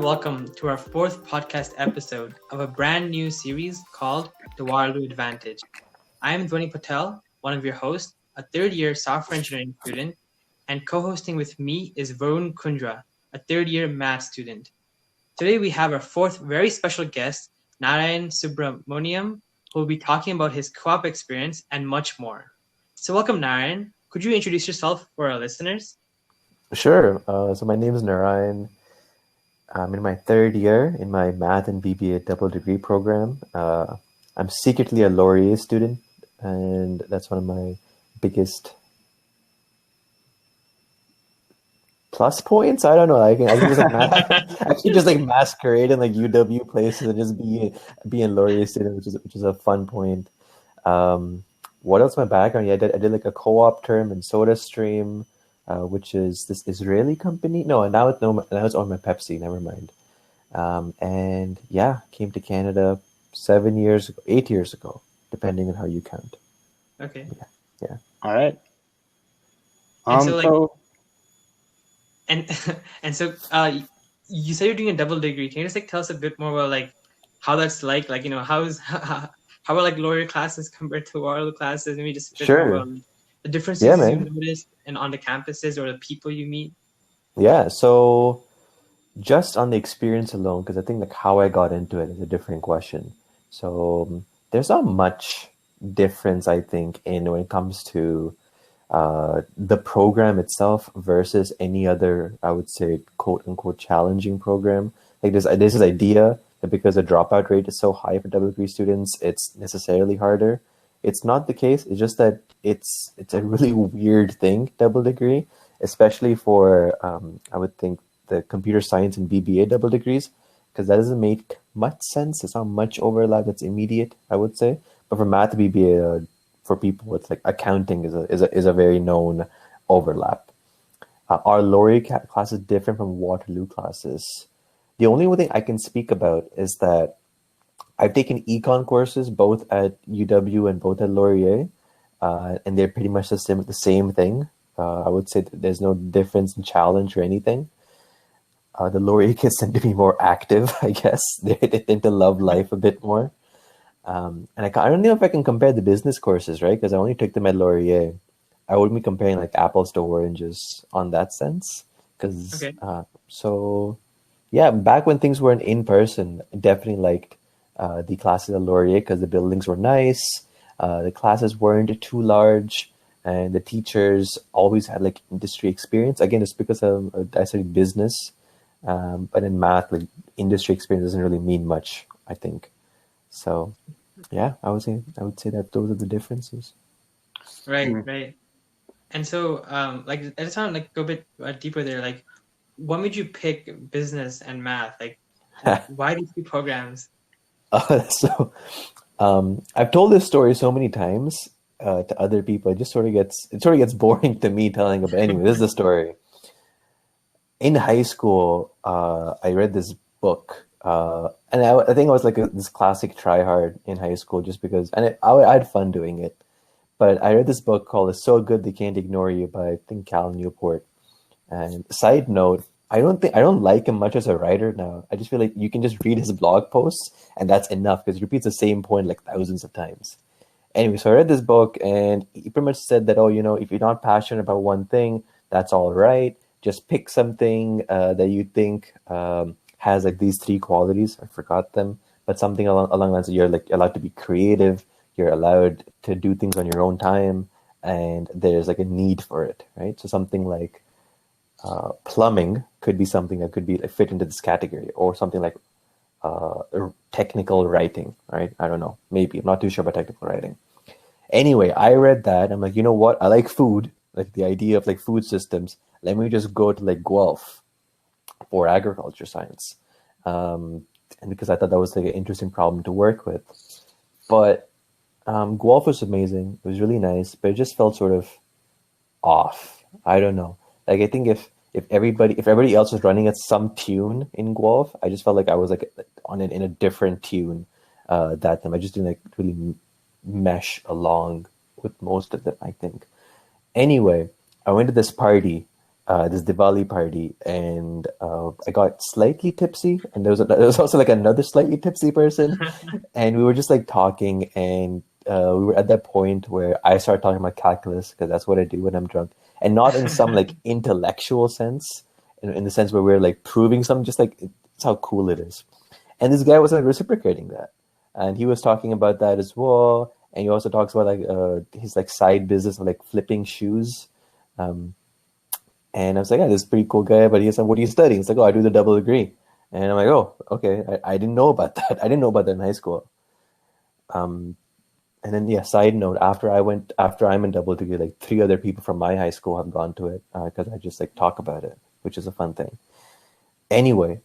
welcome to our fourth podcast episode of a brand new series called The Waterloo Advantage. I am Dhwani Patel, one of your hosts, a third-year software engineering student, and co-hosting with me is Varun Kundra, a third-year math student. Today we have our fourth very special guest, Narayan Subramoniam, who will be talking about his co-op experience and much more. So welcome, Narayan. Could you introduce yourself for our listeners? Sure. So my name is Narayan. I'm in my third year in my math and BBA double degree program. I'm secretly a Laurier student, and that's one of my biggest plus points. I don't know. I can just actually just like masquerade in like UW places and just be a Laurier student, which is a fun point. What else? My background? Yeah, I did like a co-op term in SodaStream. Which is this Israeli company. No, now it's owned by Pepsi. Never mind. And yeah, came to Canada 8 years ago, depending on how you count. Okay. Yeah. All right. You said you're doing a double degree. Can you just like tell us a bit more about like how that's like? Like, you know, how are like Laurier classes compared to Waterloo classes? Maybe just a bit more about the differences you've noticed and on the campuses or the people you meet. Yeah, so just on the experience alone, because I think like how I got into it is a different question. So there's not much difference, I think, in when it comes to the program itself versus any other, I would say, quote unquote challenging program. Like there's this idea that because the dropout rate is so high for double degree students, it's necessarily harder. It's not the case. It's just that it's a really weird thing, double degree, especially for, I would think, the computer science and BBA double degrees, because that doesn't make much sense. It's not much overlap that's immediate, I would say. But for math BBA, for people with like accounting is a very known overlap. Our Laurier class is different from Waterloo classes. The only thing I can speak about is that I've taken econ courses both at UW and both at Laurier, and they're pretty much the same thing. I would say that there's no difference in challenge or anything. The Laurier kids tend to be more active, I guess. They tend to love life a bit more. And I don't know if I can compare the business courses, right? Because I only took them at Laurier. I wouldn't be comparing like apples to oranges on that sense. So yeah, back when things weren't in person, I definitely liked the classes at Laurier because the buildings were nice, the classes weren't too large, and the teachers always had like industry experience. Again, it's because I studied business, but in math, like industry experience doesn't really mean much, I think. So, yeah, I would say that those are the differences. Right. And so, like, I just want to like go a bit deeper there. Like, what made you pick business and math? Like, why these two programs? So I've told this story so many times to other people. It sort of gets boring to me telling about. Anyway, this is the story. In high school, I read this book, and I think I was like this classic tryhard in high school, just because, and I had fun doing it. But I read this book called "It's So Good They Can't Ignore You" by I think Cal Newport. And side note, I don't like him much as a writer now. I just feel like you can just read his blog posts and that's enough because he repeats the same point like thousands of times. Anyway, so I read this book and he pretty much said that, if you're not passionate about one thing, that's all right. Just pick something that you think has like these three qualities. I forgot them, but something along the lines of you're like allowed to be creative, you're allowed to do things on your own time, and there's like a need for it, right? So something like plumbing could be something that could be like, fit into this category, or something like technical writing, right? I don't know. Maybe. I'm not too sure about technical writing. Anyway, I read that. I'm like, you know what? I like food, like the idea of like food systems. Let me just go to like Guelph for agriculture science. And because I thought that was like an interesting problem to work with. But Guelph was amazing. It was really nice, but it just felt sort of off. I don't know. Like I think if everybody else was running at some tune in Guelph, I just felt like I was like in a different tune that time. I just didn't like really mesh along with most of them, I think. Anyway, I went to this party this Diwali party, and I got slightly tipsy, and there was also like another slightly tipsy person, and we were just like talking, and we were at that point where I started talking about calculus because that's what I do when I'm drunk, and not in some like intellectual sense, in the sense where we're like proving something, just like it's how cool it is. And this guy was like reciprocating that, and he was talking about that as well. And he also talks about like his like side business of like flipping shoes. Um, and I was like, yeah, this is a pretty cool guy. But he said, what are you studying? He's like, oh, I do the double degree. And I'm like, oh, okay. I didn't know about that. I didn't know about that in high school. Um, and then, yeah, side note, after I'm in double degree, like 3 other people from my high school have gone to it because I just like talk about it, which is a fun thing. Anyway,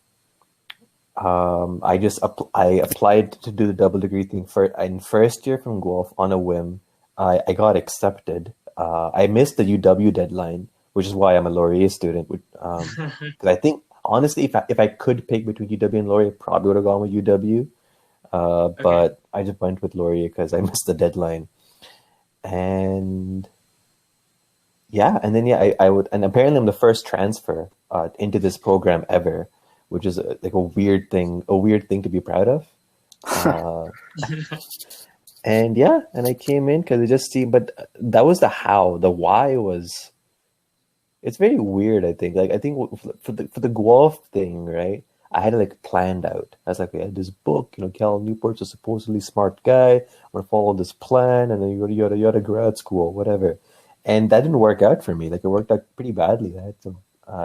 I applied to do the double degree thing in first year from Guelph on a whim. I got accepted. I missed the UW deadline, which is why I'm a Laurier student. Because I think honestly, if I could pick between UW and Laurier, I probably would have gone with UW. Okay. But I just went with Laurier because I missed the deadline. And yeah, and then yeah, I would, and apparently I'm the first transfer into this program ever, which is like a weird thing to be proud of. And yeah, and I came in because it just seemed, but that was the how. The why was, it's very weird. I think, like, I think for the Guelph thing, right? I had it like planned out. I was like, I had this book, Cal Newport's a supposedly smart guy. I'm gonna follow this plan, and then you go to grad school, whatever. And that didn't work out for me. Like, it worked out pretty badly. I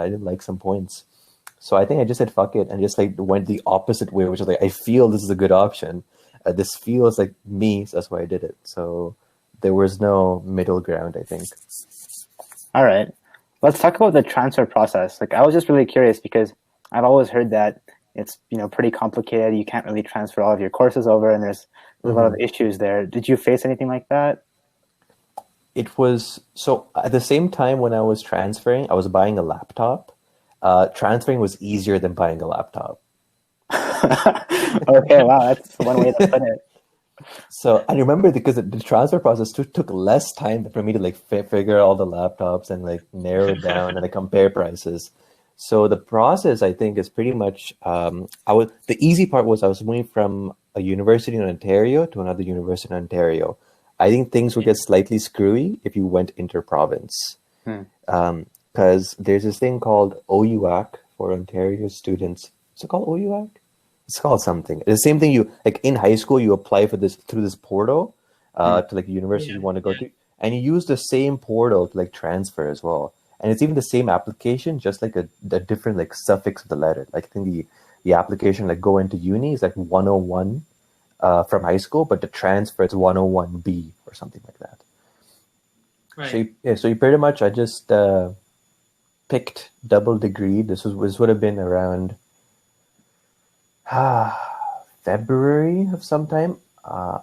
didn't like some points. So I think I just said fuck it and just like went the opposite way, which is like, I feel this is a good option. This feels like me, so that's why I did it. So there was no middle ground, I think. All right. Let's talk about the transfer process. Like, I was just really curious because I've always heard that it's, pretty complicated. You can't really transfer all of your courses over, and there's a lot of issues there. Did you face anything like that? It was, so at the same time when I was transferring, I was buying a laptop. Transferring was easier than buying a laptop. Okay, wow, that's one way to put it. So I remember because the transfer process took less time for me to like figure all the laptops and like narrow it down and like compare prices. So the process, I think, is pretty much the easy part was I was moving from a university in Ontario to another university in Ontario. I think things would get slightly screwy if you went inter-province. Because there's this thing called OUAC for Ontario students. Is it called OUAC? It's called something. It's the same thing you, like in high school, you apply for this through this portal to like a university you want to go to. And you use the same portal to like transfer as well. And it's even the same application, just like a different like suffix of the letter. Like I think the application like go into uni is like 101 from high school, but the transfer is 101B or something like that. Right. So you pretty much, I just picked double degree. This would have been around February of sometime.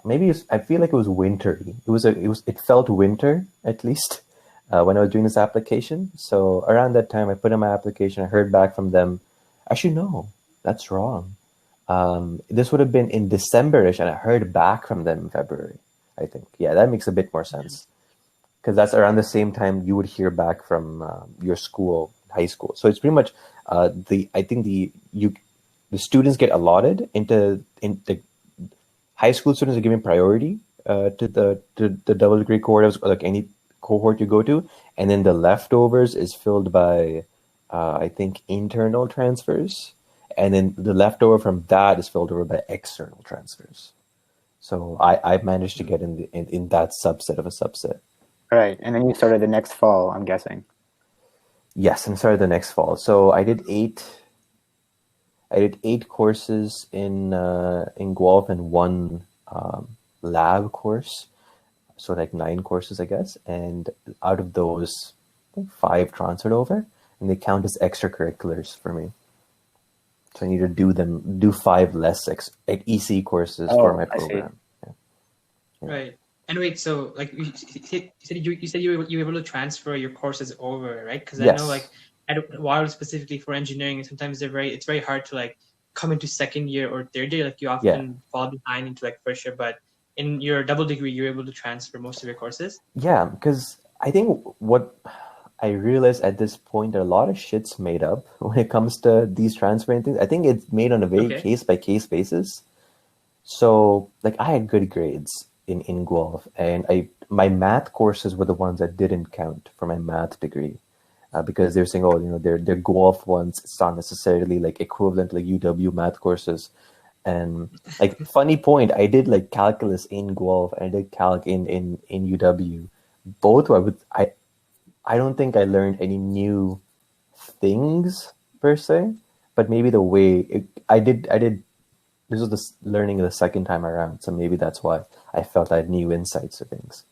Maybe I feel like it was wintry. It felt winter at least when I was doing this application. So around that time, I put in my application. I heard back from them. Actually, no, that's wrong. This would have been in December-ish, and I heard back from them in February, I think. Yeah, that makes a bit more sense. Because that's around the same time you would hear back from your school, high school. So it's pretty much the students get allotted into the high school students are given priority to the double degree cohort, or like any cohort you go to, and then the leftovers is filled by I think internal transfers, and then the leftover from that is filled over by external transfers. So I managed to get in that subset of a subset. Right, and then you started the next fall, I'm guessing. Yes, and started the next fall. So I did eight courses in Guelph and one lab course. So like 9 courses, I guess. And out of those, 5 transferred over, and they count as extracurriculars for me. So I need to do 5 less EC courses for my program. Yeah. Right. And wait, so like you said you were able to transfer your courses over, right? Because I know like at Waterloo specifically for engineering, sometimes it's very hard to like come into second year or third year. Like you often fall behind into like first year, but in your double degree, you're able to transfer most of your courses. Yeah, because I think I realize at this point that a lot of shit's made up when it comes to these transferring things. I think it's made on a very Okay. case by case basis. So like I had good grades in Guelph, and my math courses were the ones that didn't count for my math degree. Because they're saying, oh, they're Guelph ones. It's not necessarily like equivalent to like UW math courses. And like funny point, I did like calculus in Guelph and I did calc in UW. Both I don't think I learned any new things per se, but maybe the way I did this was the learning the second time around, so maybe that's why I felt I had new insights to things.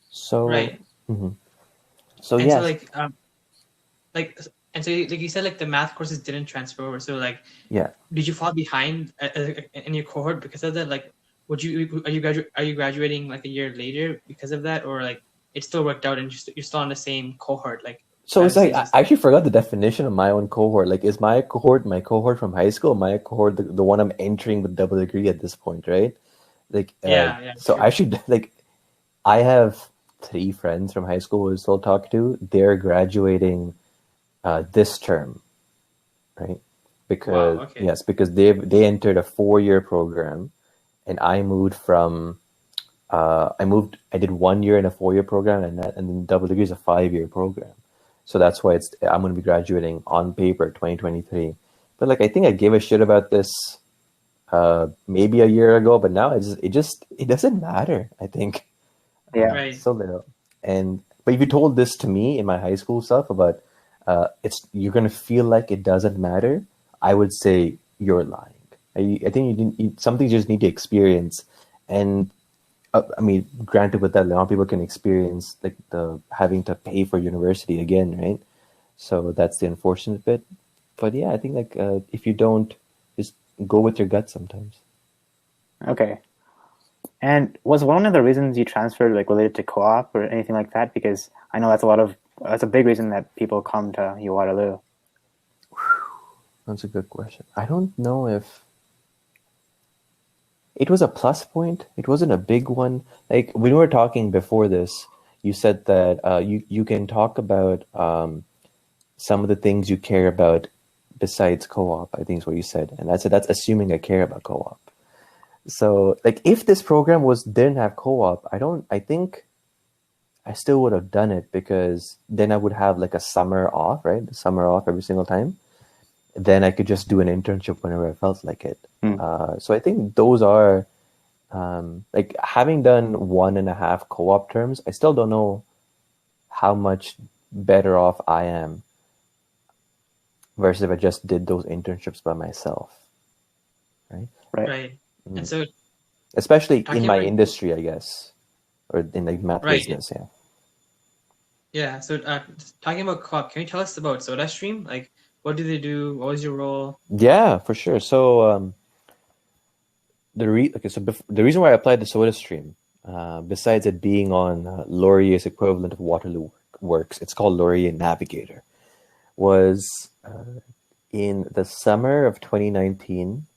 So Right. so And yes. so like and so like you said, like the math courses didn't transfer over. So like, Yeah. did you fall behind in your cohort because of that? Like, are you graduating like a year later because of that, or like it still worked out and you're still on the same cohort? Like, So it's like I stages? actually forgot the definition of my own cohort. Like, is my cohort from high school? My cohort the one I'm entering with double degree at this point, right? Like, Yeah, so true. I should like I have 3 friends from high school who I still talk to. They're graduating this term, right? Because Wow. Okay. yes, because they entered a 4-year program, and I moved from I did 1 year in a 4-year program, and then double degree is a 5-year program. So that's why I'm going to be graduating on paper 2023. But like I think I gave a shit about this maybe a year ago, but now it doesn't matter. I think Yeah. Right. so little. But if you told this to me in my high school stuff about you're going to feel like it doesn't matter, I would say you're lying. I think some things you just need to experience. And I mean, granted, with that, a lot of people can experience like the having to pay for university again, right? So that's the unfortunate bit. But yeah, I think like if you don't, just go with your gut sometimes. Okay. And was one of the reasons you transferred like related to co-op or anything like that? Because I know that's a big reason that people come to UWaterloo. That's a good question. I don't know if it was a plus point. It wasn't a big one. Like when we were talking before this, you said that you can talk about some of the things you care about besides co-op. I think is what you said, and that's assuming I care about co-op. So like if this program didn't have co-op, I think I still would have done it, because then I would have like a summer off, right? The summer off every single time. Then I could just do an internship whenever I felt like it. So I think those are like having done 1.5 co-op terms, I still don't know how much better off I am versus if I just did those internships by myself, right? Right. And so Especially in talking my about industry, I guess, or in like math right. business, yeah. Yeah. So talking about co-op, can you tell us about SodaStream? Like, what do they do? What was your role? Yeah, for sure. So the reason why I applied to SodaStream, besides it being on Laurier's equivalent of Waterloo Works, it's called Laurier Navigator, was in the summer of 2019.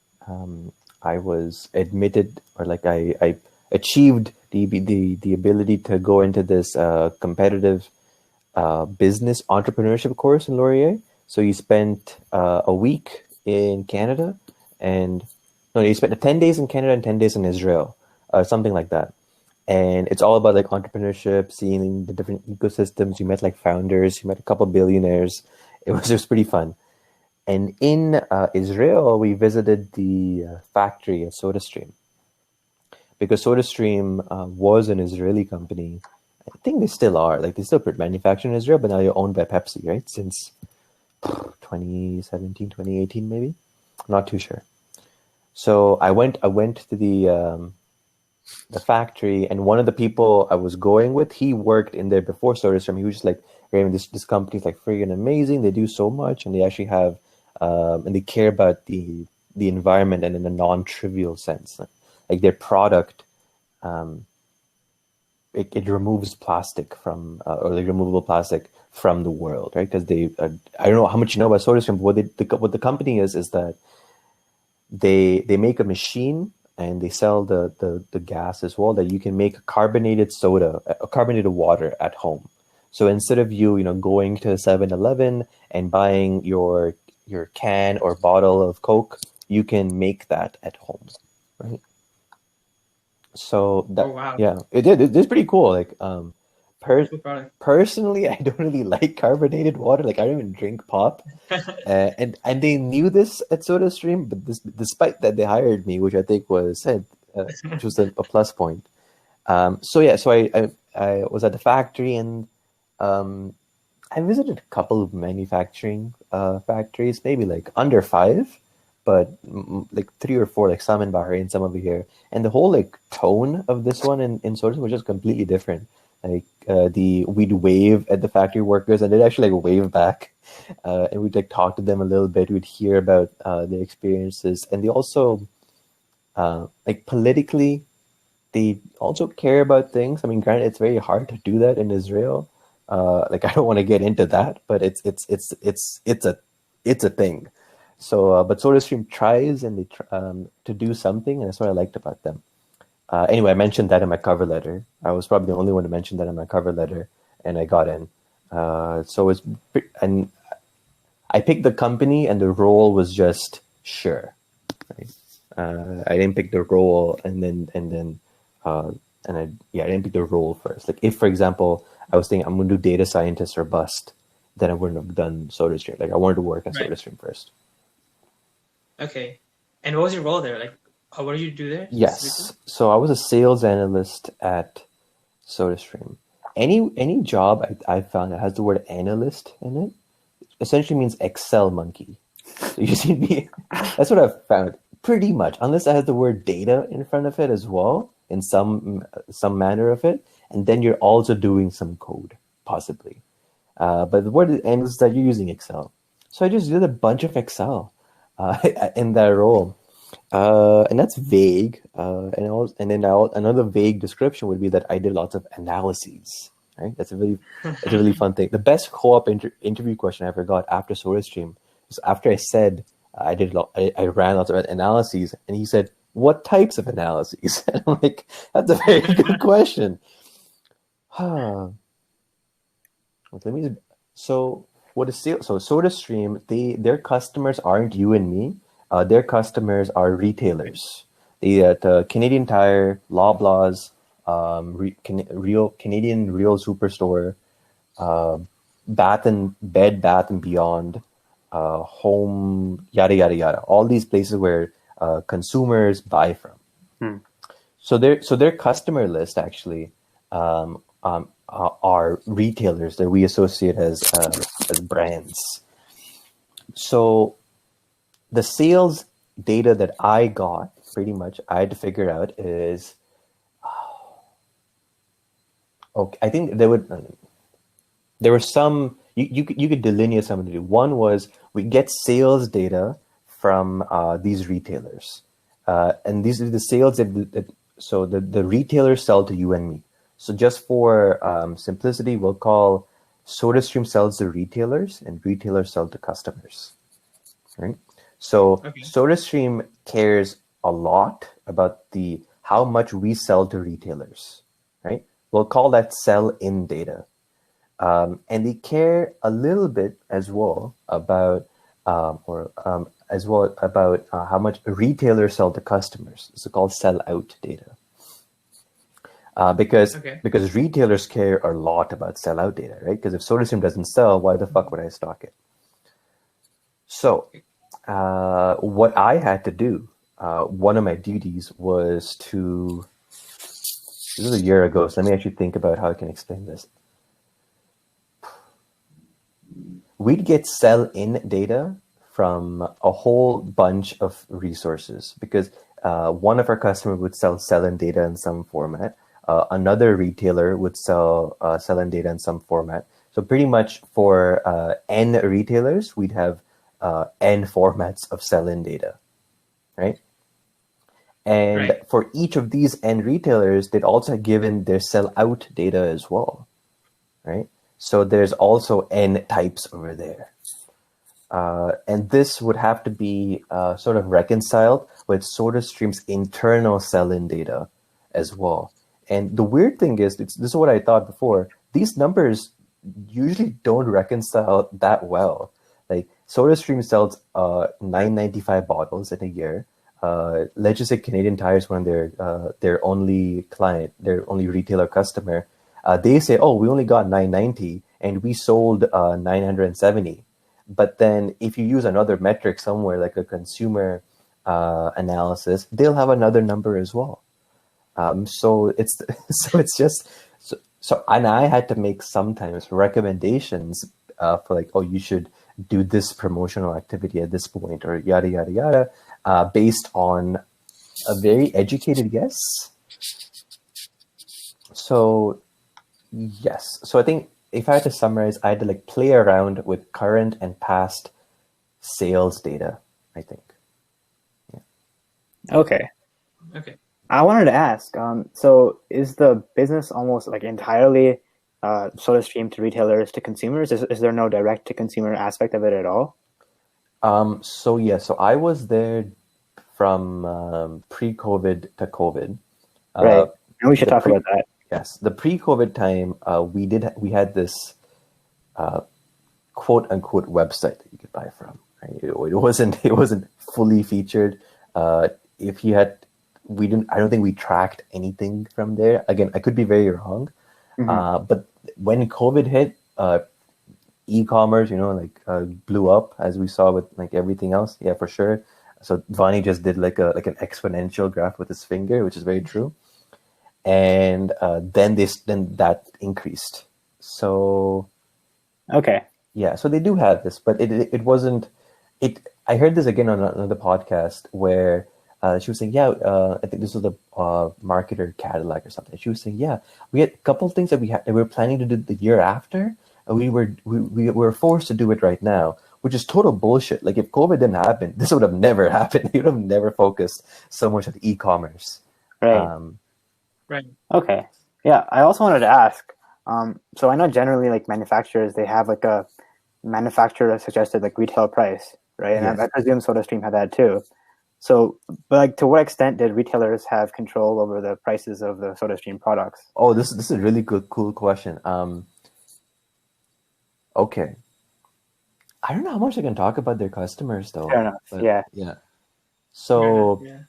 I was admitted, or like I achieved the ability to go into this competitive business entrepreneurship course in Laurier. So you spent a week in Canada, and no, you spent 10 days in Canada and 10 days in Israel, something like that. And it's all about like entrepreneurship, seeing the different ecosystems. You met like founders, you met a couple of billionaires. It was just pretty fun. And in Israel, we visited the factory at SodaStream, because SodaStream was an Israeli company. I think they still are. Like they still manufacture in Israel, but now they're owned by Pepsi, right? Since 2017, 2018, maybe. I'm not too sure. So I went to the factory, and one of the people I was going with, he worked in there before SodaStream. He was just like, Raymond, this company's like friggin' amazing. They do so much, and they actually have and they care about the environment, and in a non-trivial sense. Like their product, it removes plastic from or like removable plastic from the world, right? Because they I don't know how much you know about SodaStream, but what the company is that they make a machine, and they sell the gas as well, that you can make carbonated soda, carbonated water at home. So instead of you know, going to 7-Eleven and buying your can or bottle of Coke, you can make that at home, right? So Oh that, wow, yeah, it's pretty cool. Like, per cool product. personally, I don't really like carbonated water. Like, I don't even drink pop. And they knew this at SodaStream, but despite that, they hired me, which I think was which was a plus point. So yeah, so I was at the factory, and um, I visited a couple of manufacturing factories, maybe like under five, but like three or four, like some in Bahrain, some over here. And the whole like tone of this one in SodaStream was just completely different. Like we'd wave at the factory workers, and they'd actually like wave back, and we'd like talk to them a little bit. We'd hear about their experiences, and they also like politically, they also care about things. I mean, granted, it's very hard to do that in Israel. Like, I don't want to get into that, but it's a thing. So, but SodaStream tries, and to do something, and that's what I liked about them. Anyway, I mentioned that in my cover letter. I was probably the only one to mention that in my cover letter, and I got in. And I picked the company, and the role was just sure. Right? I didn't pick the role, I didn't pick the role first. Like, if, for example, I was thinking I'm going to do data scientist or bust, then I wouldn't have done SodaStream. Like, I wanted to work on Right. SodaStream first. Okay. And what was your role there? Like, what did you do there? Yes. So I was a sales analyst at SodaStream. Any job I found that has the word analyst in it essentially means Excel monkey. So you see me, that's what I've found pretty much, unless I have the word data in front of it as well, in some manner of it, and then you're also doing some code, possibly. But the word is that you're using Excel. So I just did a bunch of Excel in that role. And that's vague. Another vague description would be that I did lots of analyses. Right? That's a really fun thing. The best co-op interview question I ever got after SodaStream was after I said I ran lots of analyses, and he said, "What types of analyses?" And I'm like, "That's a very good question." So SodaStream, their customers aren't you and me. Their customers are retailers. The Canadian Tire, Loblaws, Canadian Real Superstore, Bath and Beyond, Home, yada yada yada. All these places where consumers buy from. So their customer list actually are retailers that we associate as brands. So the sales data that I got, pretty much, I had to figure out is, okay, I think there were some, you could delineate some of the two. One was we get sales data from these retailers, and these are the sales so the retailers sell to you and me. So just for simplicity, we'll call SodaStream sells to retailers, and retailers sell to customers, right? So SodaStream cares a lot about how much we sell to retailers, right? We'll call that sell-in data. And they care a little bit as well about how much retailers sell to customers. It's called sell-out data. Because retailers care a lot about sell-out data, right? Because if SodaStream doesn't sell, why the fuck would I stock it? So what I had to do, one of my duties was this was a year ago, so let me actually think about how I can explain this. We'd get sell-in data from a whole bunch of resources, because one of our customers would sell-in data in some format. Another retailer would sell-in data in some format. So pretty much for N retailers, we'd have N formats of sell-in data, right? And for each of these N retailers, they'd also given their sell-out data as well, right? So there's also N types over there. And this would have to be sort of reconciled with SodaStream's internal sell-in data as well. And the weird thing is, this is what I thought before, these numbers usually don't reconcile that well. Like SodaStream sells 995 bottles in a year. Let's just say Canadian Tire's one of their only client, their only retailer customer. They say, oh, we only got 990 and we sold 970. But then if you use another metric somewhere like a consumer analysis, they'll have another number as well. So it's and I had to make sometimes recommendations for like, oh, you should do this promotional activity at this point or yada yada yada, based on a very educated guess. So yes, so I think if I had to summarize, I had to like play around with current and past sales data, I think. Okay. Okay. I wanted to ask, so is the business almost like entirely SodaStream to retailers to consumers? Is there no direct to consumer aspect of it at all? So I was there from pre-COVID to COVID. Right. And we should talk about that. Yes, the pre-COVID time, we had this quote unquote website that you could buy from. Right? It wasn't fully featured. If you had, I don't think we tracked anything from there. Again, I could be very wrong. Mm-hmm. But when COVID hit, e-commerce, blew up, as we saw with like everything else. Yeah, for sure. So Vani just did like an exponential graph with his finger, which is very true. And then that increased. So okay, yeah, so they do have this, but it wasn't. I heard this again on another podcast where she was saying, yeah, I think this was the marketer Cadillac or something. She was saying, yeah, we had a couple of things that we were planning to do the year after, and we were forced to do it right now, which is total bullshit. Like if COVID didn't happen, this would have never happened. You would have never focused so much on e-commerce. right. Right. Okay. Yeah, I also wanted to ask. So I know generally like manufacturers, they have like a manufacturer suggested like retail price, right? And Yes. I presume SodaStream had that too. So, but like, to what extent did retailers have control over the prices of the SodaStream products? Oh, this is a really cool question. Okay. I don't know how much I can talk about their customers though. Fair enough. But, yeah. So Yeah.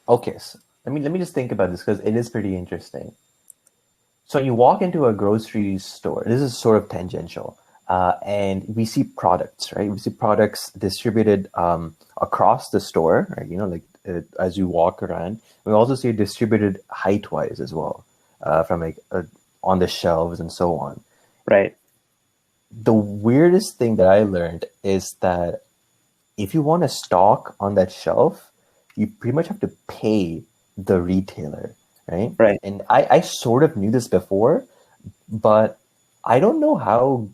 okay, so let me just think about this because it is pretty interesting. So you walk into a grocery store. This is sort of tangential, and we see products, right? We see products distributed across the store, right? As you walk around. We also see it distributed height-wise as well, from on the shelves and so on. Right. The weirdest thing that I learned is that if you want to stock on that shelf, you pretty much have to pay the retailer, right? Right. And I sort of knew this before, but I don't know how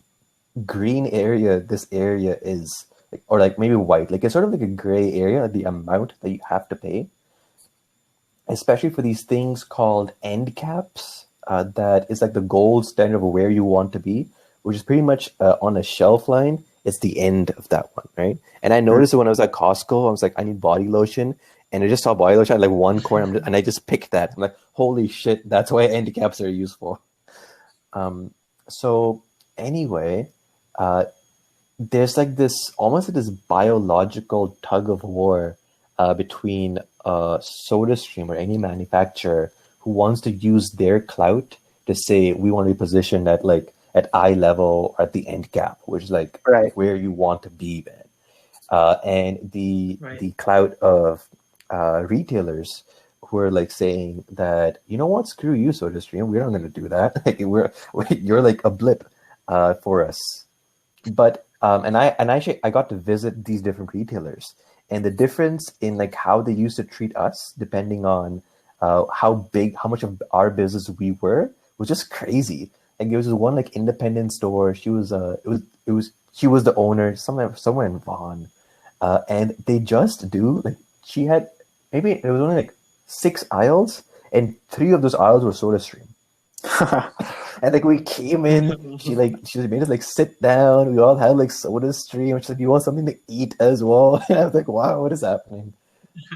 green area this area is, or like maybe white. Like it's sort of like a gray area, the amount that you have to pay, especially for these things called end caps. That is like the gold standard of where you want to be, which is pretty much on a shelf line. It's the end of that one, right? And I noticed it when I was at Costco. I was like, I need body lotion. And I just saw body lotion at like one corner, and I just picked that. I'm like, holy shit, that's why end caps are useful. So anyway, there's like this, almost like this biological tug of war between SodaStream or any manufacturer who wants to use their clout to say, we want to be positioned at eye level or at the end cap, which is like Right. where you want to be, man. And the clout of retailers who are like saying that, you know what, screw you, SodaStream, we're not going to do that. You're like a blip for us. But and I got to visit these different retailers, and the difference in like how they used to treat us, depending on how much of our business we were, was just crazy. Like there was one like independent store. She was she was the owner somewhere in Vaughan, and they just do like, she had, maybe it was only like 6 aisles, and 3 of those aisles were SodaStream. And like we came in, she made us like sit down. We all had like SodaStream. She's like, you want something to eat as well? And I was like, wow, what is happening?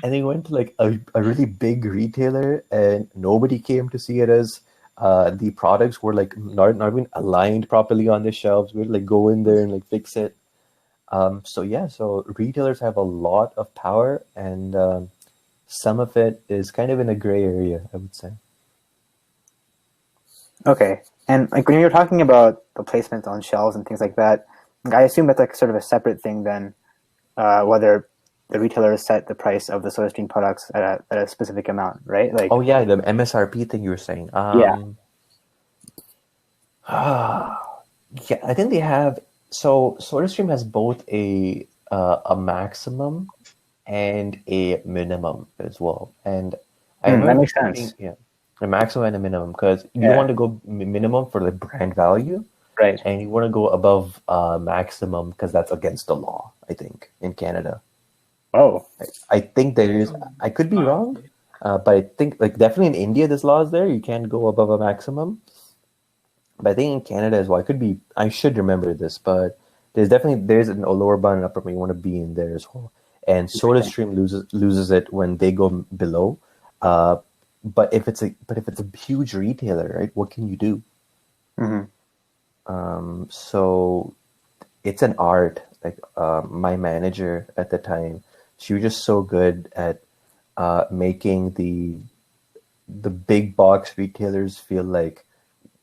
And they went to like a really big retailer, and nobody came to see it as The products were like not even aligned properly on the shelves. We'd like go in there and like fix it. So retailers have a lot of power, and some of it is kind of in a gray area, I would say. Okay. And like when you're talking about the placement on shelves and things like that, I assume that's like sort of a separate thing than whether the retailer set the price of the SodaStream products at a specific amount, right? Like, Oh yeah, the MSRP thing you were saying. yeah. Yeah, I think they have. So SodaStream has both a maximum and a minimum as well. And I That remember makes reading, sense. yeah, a maximum and a minimum, because you Yeah. want to go minimum for the brand value, Right. and you want to go above maximum because that's against the law, I think, in Canada. Oh. I think there is. I could be wrong, but I think like definitely in India, this law is there. You can't go above a maximum. But I think in Canada as well, I could be. I should remember this, but there's a lower bound and upper bound. You want to be in there as well. And SodaStream loses it when they go below. But if it's a huge retailer, right? What can you do? So it's an art. Like my manager at the time, she was just so good at making the big box retailers feel like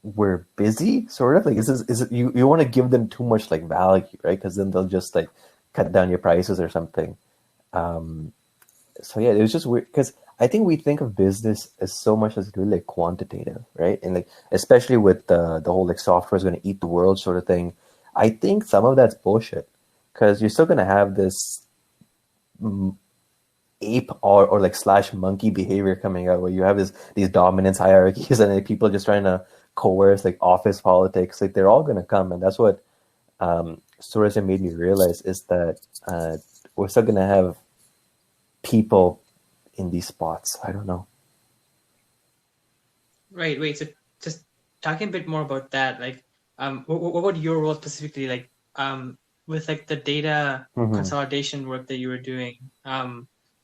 we're busy, sort of like is it you want to give them too much like value, right? Because then they'll just like cut down your prices or something. So yeah, it was just weird because I think we think of business as so much as really like quantitative, right? And like especially with the whole like software is going to eat the world sort of thing. I think some of that's bullshit because you're still going to have this ape or like slash monkey behavior coming out where you have these dominance hierarchies and like, people just trying to coerce like office politics. Like they're all going to come, and that's what sort of made me realize is that we're still going to have people in these spots. I don't know. Right. Wait. So just talking a bit more about that, like, what about your role specifically, like, with like the data consolidation work that you were doing?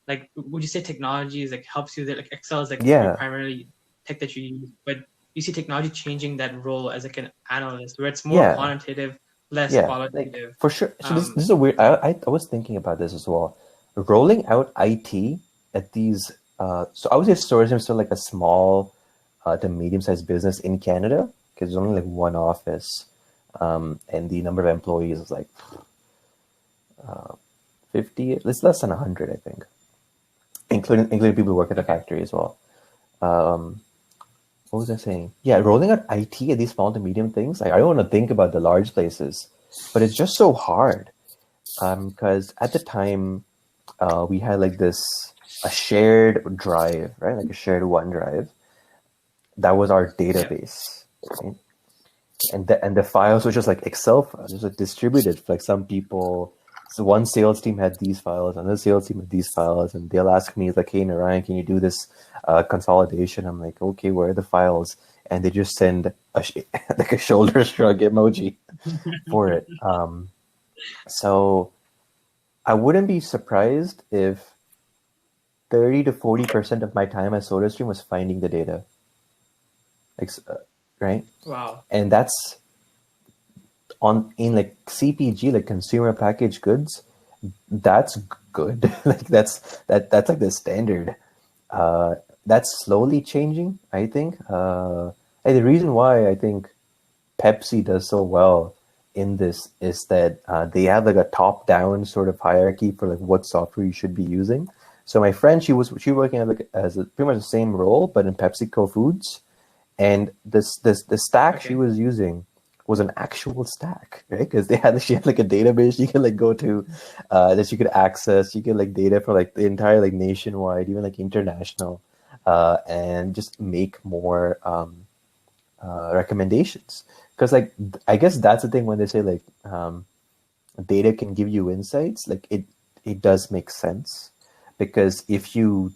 Like, would you say technology is like helps you that like Excel is like your primarily tech that you use, but you see technology changing that role as like an analyst, where it's more quantitative, less qualitative. Like, for sure. So this is a weird. I was thinking about this as well. Rolling out IT at these. So I would say storage is still like a small to medium-sized business in Canada because there's only like one office, and the number of employees is like 50. It's less than 100, I think, including people who work at the factory as well. What was I saying? Yeah, rolling out IT at these small to medium things. Like, I don't want to think about the large places, but it's just so hard. Because at the time, we had like a shared drive, right? Like a shared OneDrive. That was our database, right? And the files were just like Excel files, just like distributed. Like some people, so one sales team had these files, another sales team had these files, and they'll ask me like, "Hey, Narayan, can you do this consolidation?" I'm like, "Okay, where are the files?" And they just send like a shoulder shrug emoji for it. So I wouldn't be surprised if 30 to 40% of my time at SodaStream was finding the data. Like, right? Wow. And that's in like CPG, like consumer packaged goods. That's good. Like that's like the standard. That's slowly changing, I think. And the reason why I think Pepsi does so well in this is that they have like a top-down sort of hierarchy for like what software you should be using. So my friend, she was working at like as pretty much the same role, but in PepsiCo Foods, and the stack she was using was an actual stack, right? Because she had like a database you could like go to that you could access. You could like data for like the entire like nationwide, even like international, and just make more recommendations. Because like I guess that's the thing when they say like data can give you insights. Like it does make sense, because if you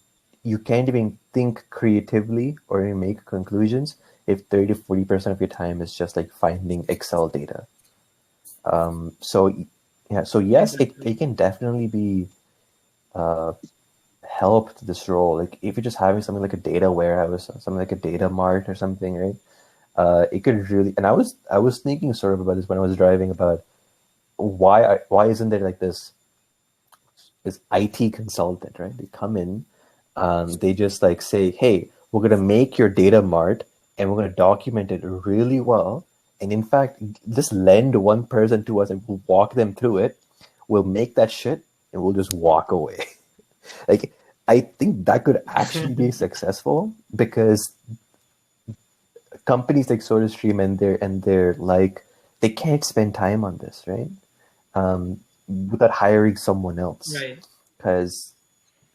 can't even think creatively or even make conclusions if 30 to 40% of your time is just like finding Excel data. So yes, it can definitely be help to this role. Like if you're just having something like a data warehouse, something like a data mart or something, right? It could really. And I was thinking sort of about this when I was driving about why isn't there like this IT consultant, right? They come in, they just like say, hey, we're gonna make your data mart and we're gonna document it really well. And in fact, just lend one person to us and we'll walk them through it. We'll make that shit and we'll just walk away. Like, I think that could actually be successful because companies like SodaStream and they're like, they can't spend time on this, right? Without hiring someone else. Right. Because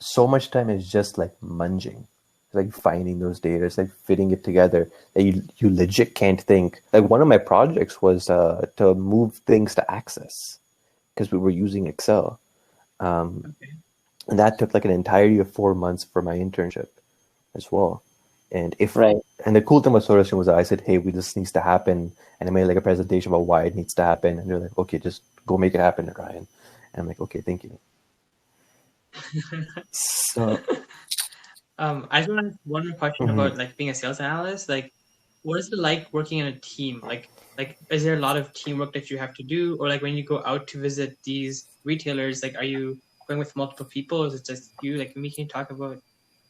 so much time is just like munging, like finding those data, it's like fitting it together that you legit can't think. Like one of my projects was to move things to Access because we were using Excel. Okay. And that took like an entirety of 4 months for my internship as well. And and the cool thing about SodaStream was that I said, hey, this needs to happen. And I made like a presentation about why it needs to happen. And they're like, okay, just go make it happen, Ryan. And I'm like, okay, thank you. So I just want one more question about like being a sales analyst. Like, what is it like working in a team? Like, is there a lot of teamwork that you have to do, or like when you go out to visit these retailers, like, are you going with multiple people, or is it just you? Like, can you talk about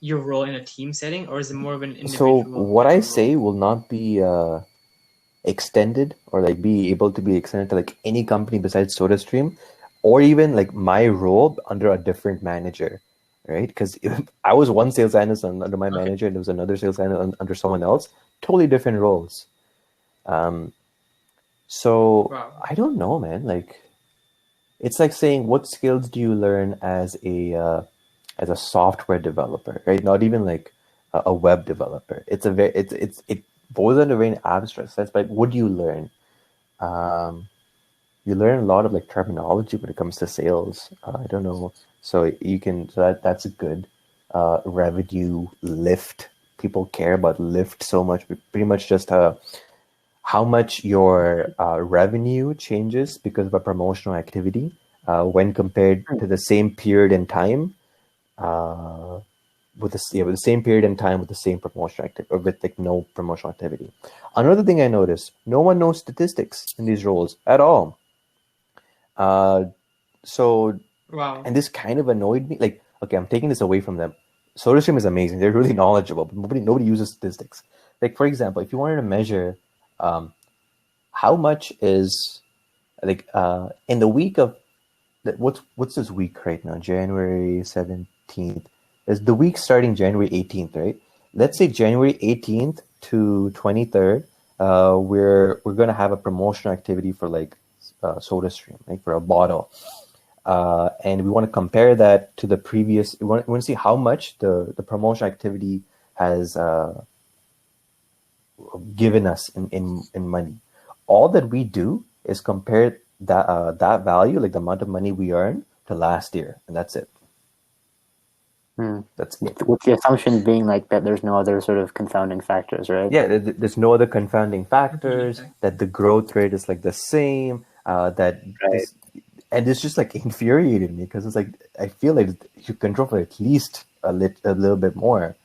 your role in a team setting, or is it more of an individual? So what I say will not be extended or like be able to be extended to like any company besides SodaStream, or even like my role under a different manager, right? Because I was one sales analyst under my manager, and there was another sales analyst under someone else. Totally different roles. So Wow. I don't know, man. Like, it's like saying, what skills do you learn as a software developer, right? Not even like a web developer. It's a very it boils under a very abstract sense. But what do you learn? You learn a lot of like terminology when it comes to sales. I don't know. So you can that's a good revenue lift. People care about lift so much. Pretty much just how much your revenue changes because of a promotional activity when compared to the same period in time with the same period in time with the same promotional activity or with like no promotional activity. Another thing I noticed, no one knows statistics in these roles at all. So Wow. And this kind of annoyed me. Like, okay, I'm taking this away from them. SodaStream is amazing. They're really knowledgeable, but nobody uses statistics. Like, for example, if you wanted to measure how much is like in the week of what's this week right now? January 17th. Is the week starting January 18th, right? Let's say January 18th to 23rd, we're gonna have a promotional activity for like SodaStream, like for a bottle. And we want to compare that to the previous. We want to see how much the promotion activity has given us in money. All that we do is compare that value, like the amount of money we earn, to last year, and that's it. That's it. With the assumption being like that there's no other sort of confounding factors, right? Yeah, there's no other confounding factors, that the growth rate is like the same, and it's just like infuriated me because it's like I feel like you control for at least a little bit more,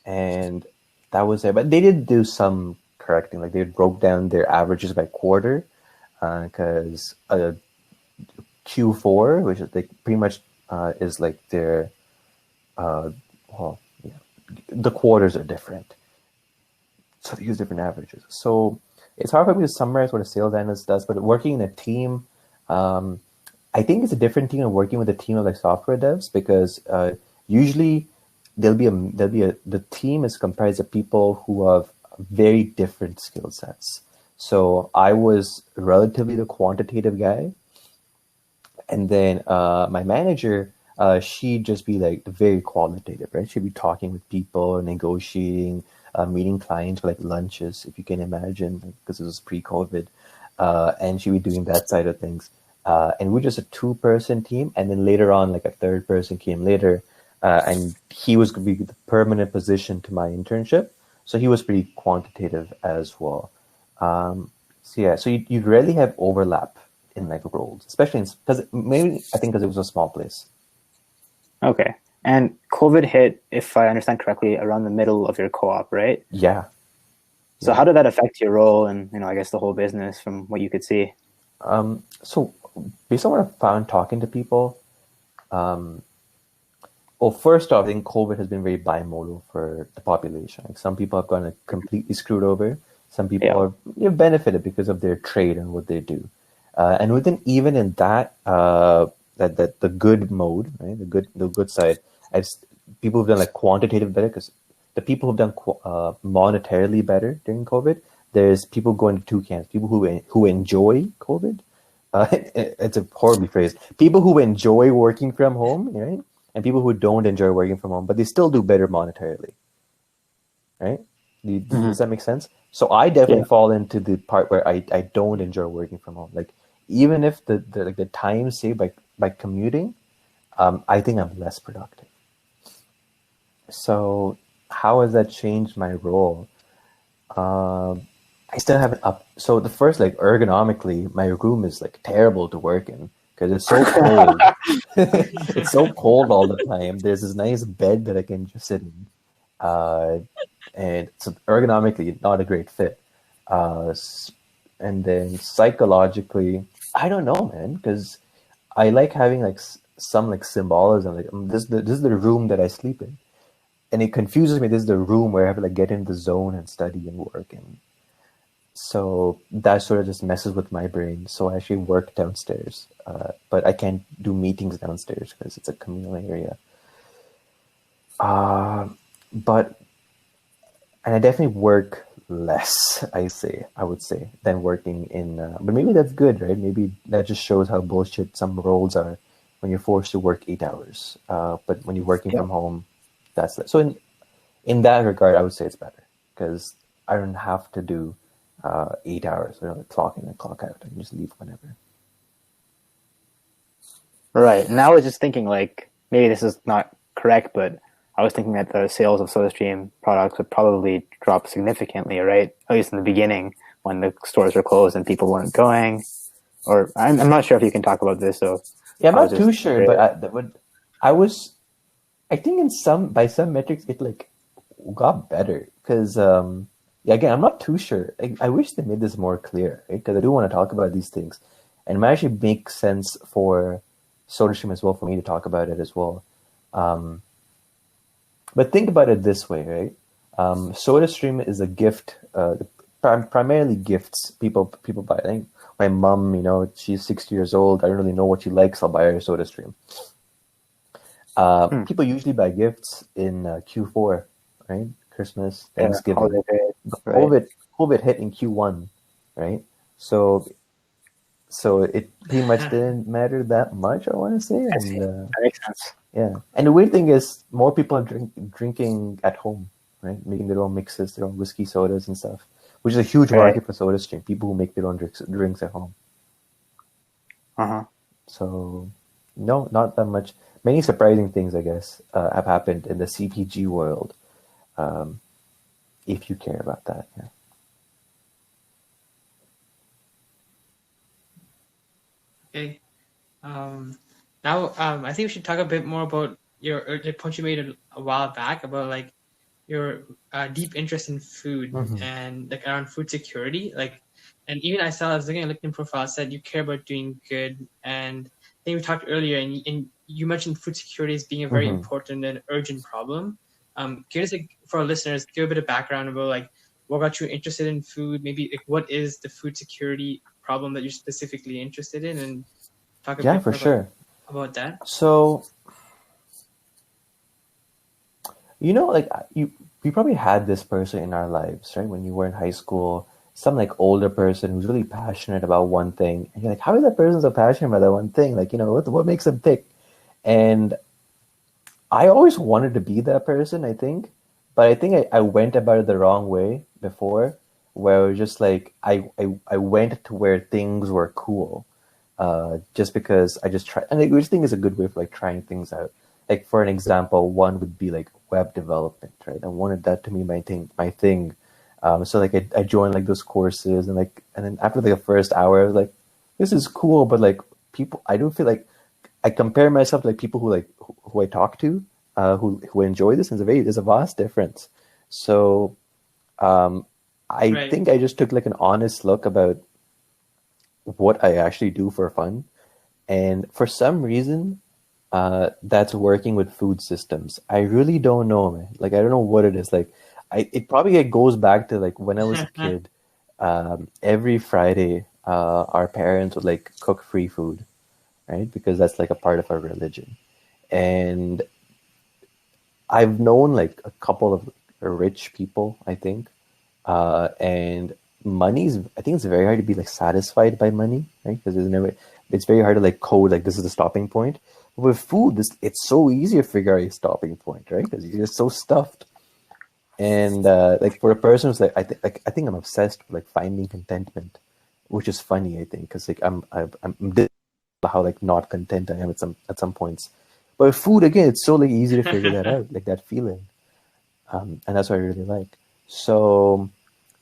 and that was it. But they did do some correcting, like they broke down their averages by quarter, because Q4, which is like pretty much is like their the quarters are different, so they use different averages. So it's hard for me to summarize what a sales analyst does, but working in a team, I think it's a different team than working with a team of like software devs, because usually the team is comprised of people who have very different skill sets. So I was relatively the quantitative guy, and then my manager, she'd just be like very qualitative, right? She'd be talking with people, negotiating, meeting clients for like lunches, if you can imagine, because it was pre-COVID, and she'd be doing that side of things. And we're just a 2-person team, and then later on, like a 3rd person came later, and he was going to be the permanent position to my internship, so he was pretty quantitative as well. So you rarely have overlap in like roles, especially because maybe I think because it was a small place. Okay. And COVID hit, if I understand correctly, around the middle of your co-op, right? Yeah. So how did that affect your role and, I guess the whole business from what you could see? So based on what I found talking to people, well, first off, I think COVID has been very bimodal for the population. Like some people have gotten completely screwed over. Some people Yeah. have benefited because of their trade and what they do. And even in that, that the good mode, right? The good side, people who've done like quantitative better, because the people who've done monetarily better during COVID, there's people going to two camps. People who enjoy COVID. It's a horribly phrased. People who enjoy working from home, right? And people who don't enjoy working from home, but they still do better monetarily, right? Mm-hmm. Does that make sense? So I definitely fall into the part where I don't enjoy working from home. Like even if the time saved by commuting, I think I'm less productive. So how has that changed my role? I still haven't up. So the first, like ergonomically, my room is like terrible to work in because it's so cold. It's so cold all the time. There's this nice bed that I can just sit in, and so ergonomically, not a great fit. Uh, and then psychologically, I don't know, man, because I like having like some like symbolism. Like this is the room that I sleep in, and it confuses me. This is the room where I have to like get in the zone and study and work, and so that sort of just messes with my brain. So I actually work downstairs, but I can't do meetings downstairs because it's a communal area. But and I definitely work less. I would say than working in. But maybe that's good, right? Maybe that just shows how bullshit some roles are when you're forced to work 8 hours. But when you're working from home, so in that regard, I would say it's better because I don't have to do 8 hours, clock in and clock out. I can just leave whenever. Right. And I was just thinking, like, maybe this is not correct, but I was thinking that the sales of SodaStream products would probably drop significantly, right? At least in the beginning when the stores were closed and people weren't going. Or I'm not sure if you can talk about this, so Yeah, I'm I was not just too sure, curious. I think by some metrics, it like got better because, yeah, again, I'm not too sure. I wish they made this more clear, right? Because I do want to talk about these things, and it might actually make sense for SodaStream as well for me to talk about it as well. But think about it this way, right? SodaStream is a gift, primarily gifts people buy. I think my mom, she's 60 years old. I don't really know what she likes. I'll buy her a SodaStream. People usually buy gifts in Q4, right? Christmas, Thanksgiving. Holiday period, right? COVID hit in Q1, right? So it pretty much didn't matter that much, I want to say. I see. And That makes sense. yeah, and the weird thing is more people are drinking at home, right? Making their own mixes, their own whiskey sodas and stuff, which is a huge Right. market for SodaStream. People who make their own drinks at home. Uh-huh. So no, not that much. Many surprising things, I guess, have happened in the CPG world. If you care about that, yeah. Okay. Now, I think we should talk a bit more about the point you made a while back about like your deep interest in food and like around food security. Like, and even I saw I was looking at LinkedIn profile said you care about doing good. And I think we talked earlier, and you mentioned food security as being a very important and urgent problem. Curious, like, for our listeners, give a bit of background about like what got you interested in food. Maybe like what is the food security problem that you're specifically interested in, and talk a Yeah, bit for more sure. about that. So, like we probably had this person in our lives, right? When you were in high school, some like older person who's really passionate about one thing, and you're like, how is that person so passionate about that one thing? Like, what makes them tick? And I always wanted to be that person, I think, but I think I went about it the wrong way before, where it was just like I went to where things were cool, just because I just tried, and which I think is a good way of like trying things out. Like for an example, one would be like web development, right? I wanted that to be my thing. So like I joined like those courses, and then after like the first hour, I was like, this is cool, but like I don't feel like I compare myself to like people who I talk to, who enjoy this, and there's a vast difference. So um, I Right. think I just took like an honest look about what I actually do for fun, and for some reason, that's working with food systems. I really don't know, man. Like I don't know what it is. Like it probably like, goes back to like when I was a kid. Every Friday, our parents would like cook free food, right? Because that's like a part of our religion. And I've known like a couple of rich people, I think, and I think it's very hard to be like satisfied by money, right? Because it's very hard to like code like this is the stopping point. But with food, it's so easy to figure out a stopping point, right? Because you're just so stuffed. And like for a person who's like, I think I'm obsessed with like finding contentment, which is funny, I think, because like I'm how like not content I am at some points. But with food, again, it's so like easy to figure that out, like that feeling, and that's what I really like. So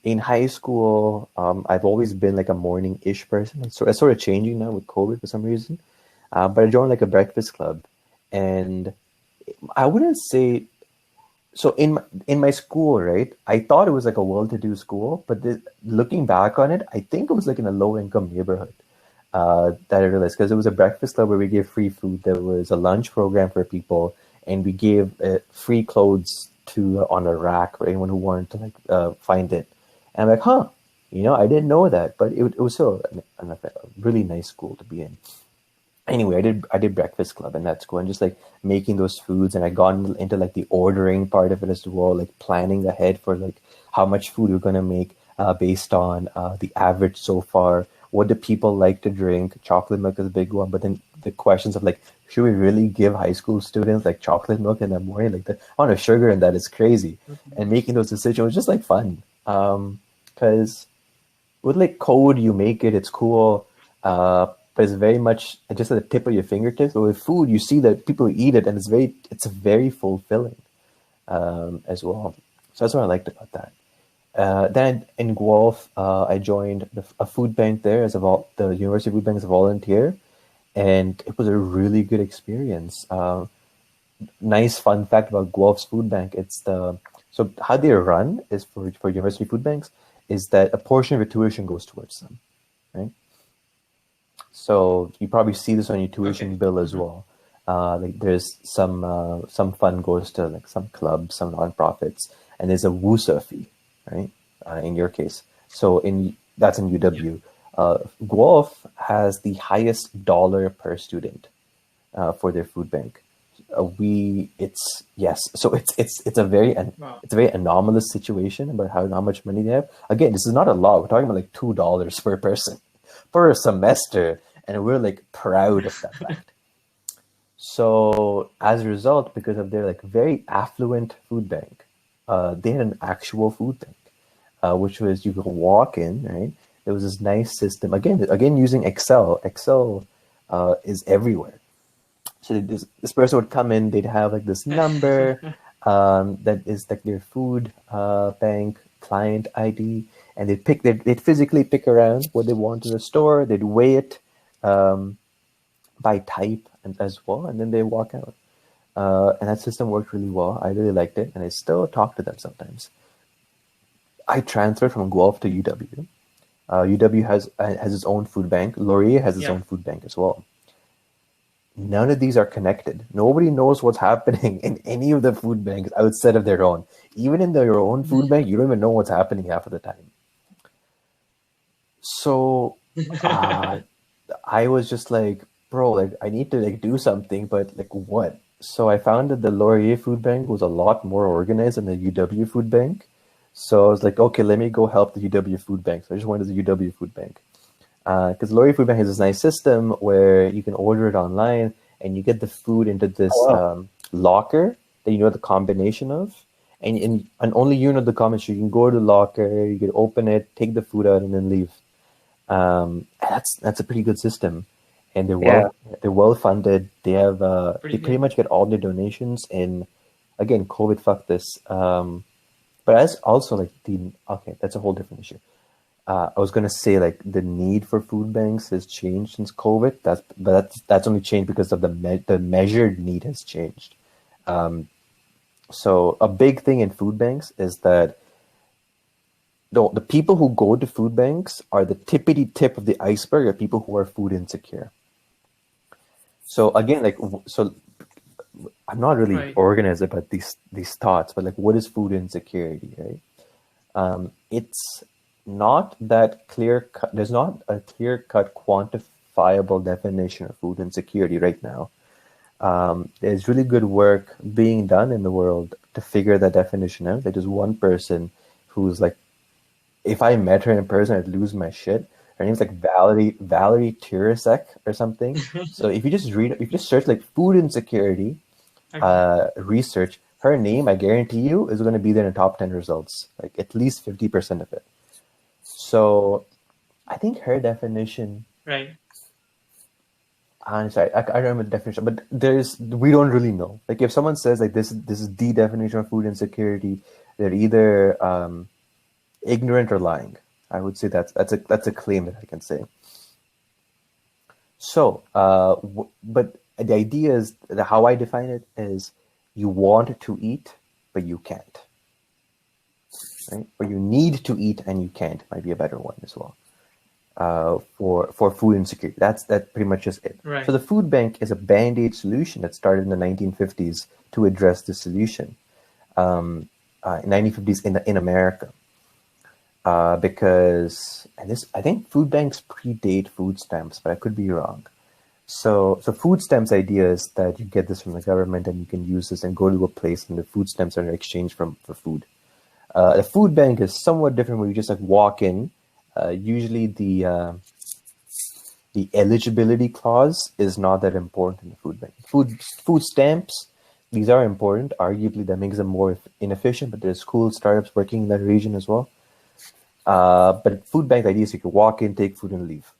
in high school, I've always been like a morning-ish person. So it's sort of changing now with COVID for some reason. But I joined like a breakfast club, and I wouldn't say so in my school, right? I thought it was like a well-to-do school, but looking back on it, I think it was like in a low-income neighborhood. That I realized because it was a breakfast club where we gave free food. There was a lunch program for people, and we gave free clothes to on a rack for anyone who wanted to like find it. And I'm like, huh, I didn't know that, but it was still a really nice school to be in. Anyway, I did breakfast club in that school and just like making those foods, and I got into like the ordering part of it as well, like planning ahead for like how much food we're gonna make based on the average so far. What do people like to drink? Chocolate milk is a big one, but then the questions of like, should we really give high school students like chocolate milk in the morning? Like the amount of sugar in that is crazy. And making those decisions was just like fun. Because with like code, you make it, it's cool. But it's very much just at the tip of your fingertips. But with food, you see that people eat it, and it's very fulfilling as well. So that's what I liked about that. Then in Guelph, I joined a food bank there the University Food Bank as a volunteer, and it was a really good experience. Nice fun fact about Guelph's food bank: so how they run is for university food banks is that a portion of your tuition goes towards them, right? So you probably see this on your tuition bill as well. Like there's some fund goes to like some clubs, some nonprofits, and there's a WUSA fee, right? In your case, so that's in UW. Guelph has the highest dollar per student for their food bank. So it's a very Wow. it's a very anomalous situation about how much money they have. Again, this is not a lot. We're talking about like $2 per person per semester, and we're like proud of that fact. So as a result, because of their like very affluent food bank, they had an actual food bank, which was you could walk in, right? There was this nice system. Again, using Excel. Excel is everywhere. So this person would come in. They'd have like this number that is like their food bank client ID, and they'd physically pick around what they want in the store. They'd weigh it by type and as well, and then they walk out. And that system worked really well. I really liked it, and I still talk to them sometimes. I transferred from Guelph to UW. UW has its own food bank. Laurier has its own food bank as well. None of these are connected. Nobody knows what's happening in any of the food banks outside of their own. Even in your own food bank, you don't even know what's happening half of the time. So I was just like, bro, like I need to like do something, but like what? So I found that the Laurier Food Bank was a lot more organized than the UW Food Bank. So I was like, okay, let me go help the UW Food Bank. So I just went to the UW Food Bank. Because Laurier Food Bank has this nice system where you can order it online and you get the food into this locker that you know the combination of. And only you know the combination. You can go to the locker, you can open it, take the food out, and then leave. That's a pretty good system, and they're well funded. They have they pretty much get all their donations. And again, COVID fucked this. But as also like that's a whole different issue. I was gonna say like the need for food banks has changed since COVID. That's only changed because of the measured need has changed. So a big thing in food banks is that the people who go to food banks are the tippity tip of the iceberg of people who are food insecure. So again, so I'm not really Right. organized about these thoughts, but like, what is food insecurity, right? It's not that clear cut. There's not a clear cut quantifiable definition of food insecurity right now. There's really good work being done in the world to figure that definition out. Like, there's one person who's like, if I met her in person, I'd lose my shit. Her name's like Valerie Turasek or something. So if you just search like food insecurity research, her name, I guarantee you, is going to be there in the top 10 results, like at least 50% of it. So I think her definition, Right. honestly, I don't remember the definition, but we don't really know. Like if someone says like this is the definition of food insecurity, they're either ignorant or lying. I would say that's a claim that I can say. So, but the idea is that how I define it is you want to eat, but you can't. Right? Or you need to eat and you can't might be a better one as well. For food insecurity. That's pretty much just it. Right. So the food bank is a band-aid solution that started in the 1950s to address the solution. In 1950s in America. Because I think food banks predate food stamps, but I could be wrong. So food stamps idea is that you get this from the government and you can use this and go to a place and the food stamps are in exchange for food. The food bank is somewhat different where you just like walk in. Usually the eligibility clause is not that important in the food bank. Food stamps, these are important. Arguably that makes them more inefficient, but there's cool startups working in that region as well. But food bank idea is you can walk in, take food and leave.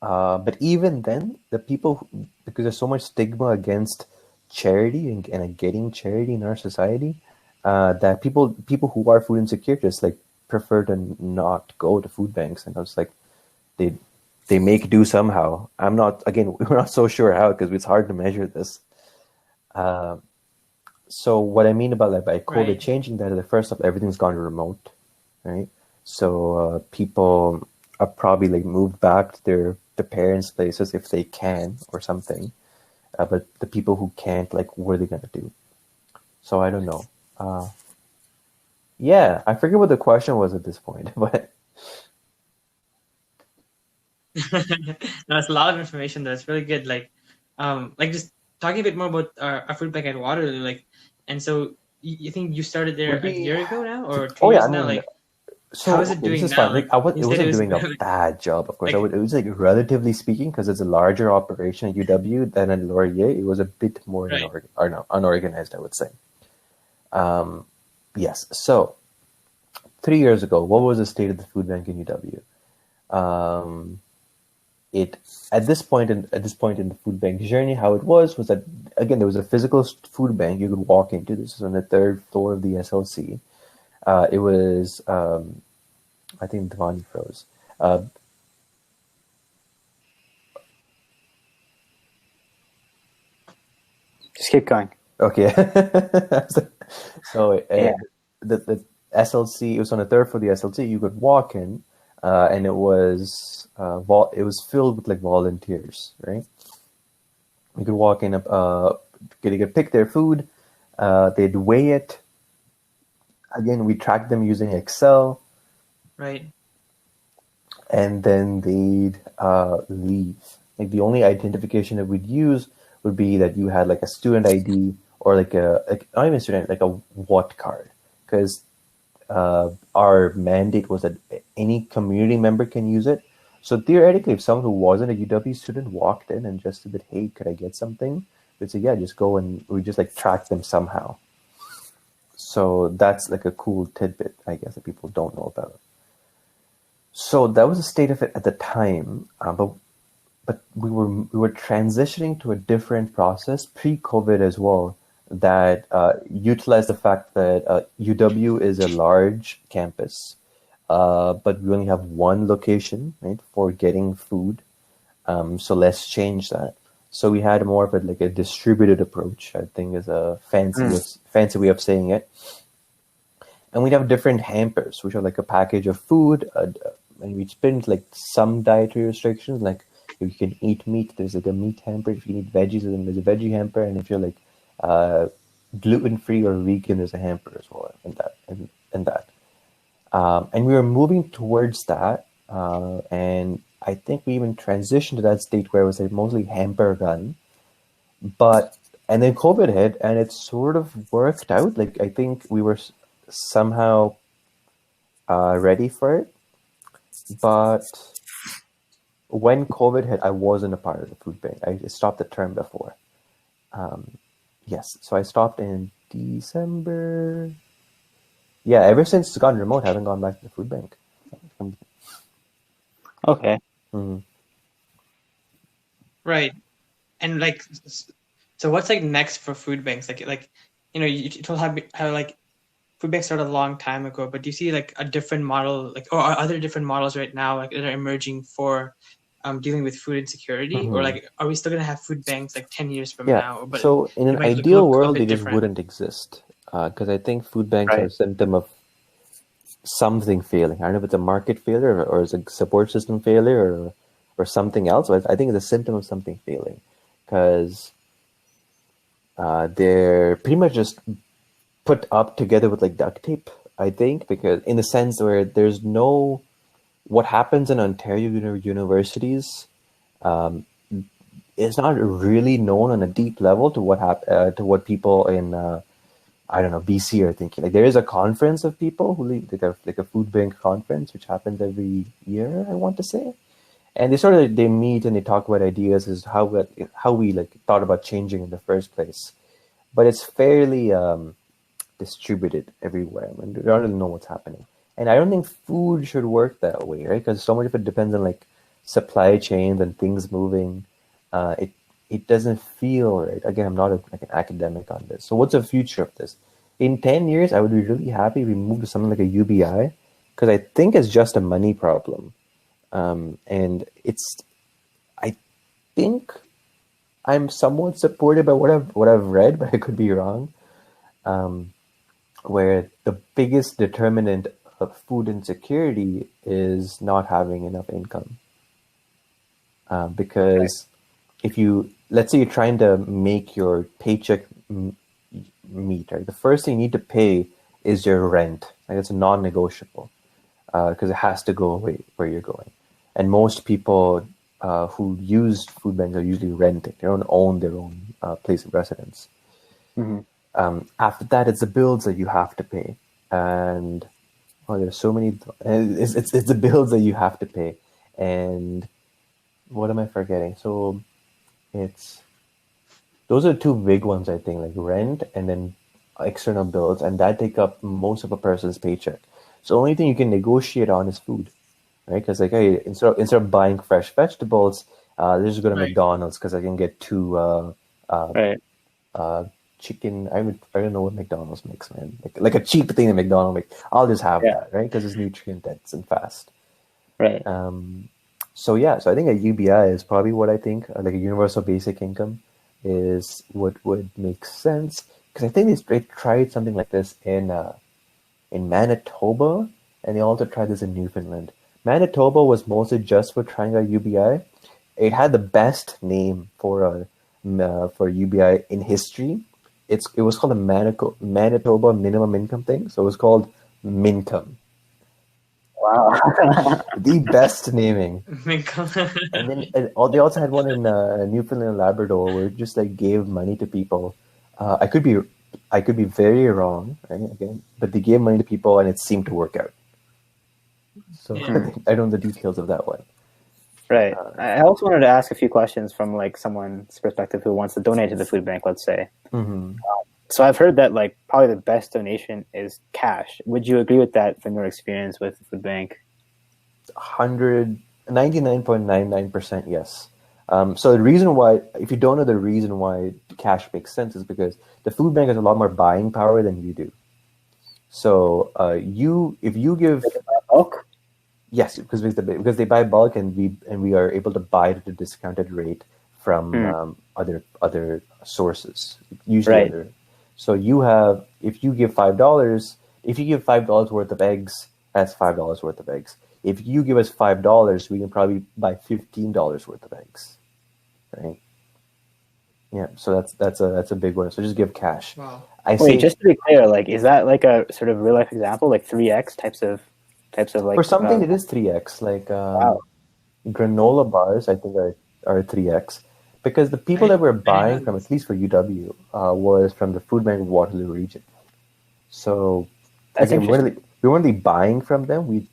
But even then, the people, because there's so much stigma against charity and getting charity in our society, that people who are food insecure just like prefer to not go to food banks. And I was like, they make do somehow. We're not so sure how because it's hard to measure this. So what I mean about like by COVID changing that is the first of everything's gone remote, right? So people are probably like moved back to their parents' places if they can or something. But the people who can't, like, what are they gonna do? So I don't know. Yeah, I forget what the question was at this point, but That's a lot of information. That's really good. Like just talking a bit more about our food bank at Waterloo. Like, and so you think you started there a year ago now or 2 years now? Like, so how is it doing now? Like, it wasn't doing a bad job, of course. Like, it was like relatively speaking, because it's a larger operation at UW than at Laurier. It was a bit more unorganized, I would say. Yes. So 3 years ago, what was the state of the food bank in UW? At this point in the food bank journey, how it was that again there was a physical food bank you could walk into. This is on the third floor of the SLC. It was I think Devani froze. Just keep going. Okay. So the SLC, it was on the third floor of the SLC. You could walk in, and it was filled with like volunteers, right? You could walk in, they could pick their food, they'd weigh it. Again, we tracked them using Excel. Right. And then they'd leave. Like the only identification that we'd use would be that you had like a student ID or like not even student, like a WAT card. Because our mandate was that any community member can use it. So theoretically, if someone who wasn't a UW student walked in and just said, "Hey, could I get something?" we'd say, "Yeah, just go," and we just like track them somehow. So that's like a cool tidbit, I guess, that people don't know about. So that was the state of it at the time, but we were transitioning to a different process pre-COVID as well that utilized the fact that UW is a large campus. but we only have one location, right, for getting food. So let's change that. So we had more of a distributed approach, I think is a fancy way of saying it. And we'd have different hampers, which are like a package of food, and we'd spin like some dietary restrictions, like if you can eat meat, there's like a meat hamper. If you can eat veggies, then there's a veggie hamper, and if you're like gluten-free or vegan, there's a hamper as well, and that. And we were moving towards that, and I think we even transitioned to that state where it was like mostly hamper run, and then COVID hit, and it sort of worked out. Like I think we were somehow ready for it, but when COVID hit, I wasn't a part of the food bank. I stopped the term before. Yes, so I stopped in December. Yeah, ever since it's gone remote, I haven't gone back to the food bank. Okay. Mm-hmm. Right. And like, so what's like next for food banks? Like, you told how like food banks started a long time ago, but do you see like a different model, like, or are there different models right now, like that are emerging for dealing with food insecurity, or like, are we still gonna have food banks like 10 years from now? But so in an ideal world, they just wouldn't exist, because I think food banks are a symptom of something failing. I don't know if it's a market failure or it's a support system failure or something else, but I think it's a symptom of something failing, because they're pretty much just put up together with like duct tape, I think, because in the sense where there's no, what happens in Ontario universities is not really known on a deep level to what people in I don't know, BC are thinking. Like there is a conference of people who lead like a food bank conference, which happens every year, I want to say. And they meet and they talk about ideas as how we like thought about changing in the first place. But it's fairly distributed everywhere. I mean, we don't really know what's happening. And I don't think food should work that way, right? Because so much of it depends on like supply chains and things moving. It doesn't feel right. Again, I'm not like an academic on this. So what's the future of this? In 10 years, I would be really happy if we move to something like a UBI, because I think it's just a money problem. And I think I'm somewhat supported by what I've read, but I could be wrong. Where the biggest determinant of food insecurity is not having enough income. Because if let's say you're trying to make your paycheck meet, right? The first thing you need to pay is your rent. Like it's a non-negotiable, because it has to go away where you're going. And most people who use food banks are usually renting. They don't own their own place of residence. Mm-hmm. After that, it's the bills that you have to pay, and there's so many. It's the bills that you have to pay, and what am I forgetting? So those are two big ones, I think, like rent and then external bills, and that take up most of a person's paycheck. So the only thing you can negotiate on is food, right? Because like, hey, instead of buying fresh vegetables, let's just go to McDonald's because I can get two chicken. I don't know what McDonald's makes, man. Like a cheap thing that McDonald's makes. I'll just have that, right? Because it's nutrient dense and fast. Right. So I think a UBI is probably what I think, like a universal basic income is what would make sense. Because I think they tried something like this in Manitoba, and they also tried this in Newfoundland. Manitoba was mostly just for trying a UBI. It had the best name for UBI in history. It was called the Manitoba minimum income thing, so it was called Mincome. Wow. The best naming. Mincome. And then they also had one in Newfoundland and Labrador where it just like gave money to people. I could be very wrong, right? Again, but they gave money to people and it seemed to work out. So I don't know the details of that one. Right. I also wanted to ask a few questions from like someone's perspective who wants to donate to the food bank, let's say. Mm-hmm. So I've heard that like probably the best donation is cash. Would you agree with that from your experience with the food bank? 99.99% yes. So the reason why, if you don't know the reason why cash makes sense, is because the food bank has a lot more buying power than you do. So if you give bulk? Yes, because they buy bulk, and we are able to buy it at a discounted rate from other sources, usually Right. other. So if you give $5 worth of eggs, that's $5 worth of eggs. If you give us $5, we can probably buy $15 worth of eggs, right? Yeah, so that's a big one. So just give cash. Wow. Wait, just to be clear, like, is that like a sort of real life example, like 3x types of like? For something, it is 3x. Like granola bars, I think are 3x, because the people that we're buying from, at least for UW, was from the Food Bank of Waterloo region. So That's again, interesting. we weren't really buying from them. We'd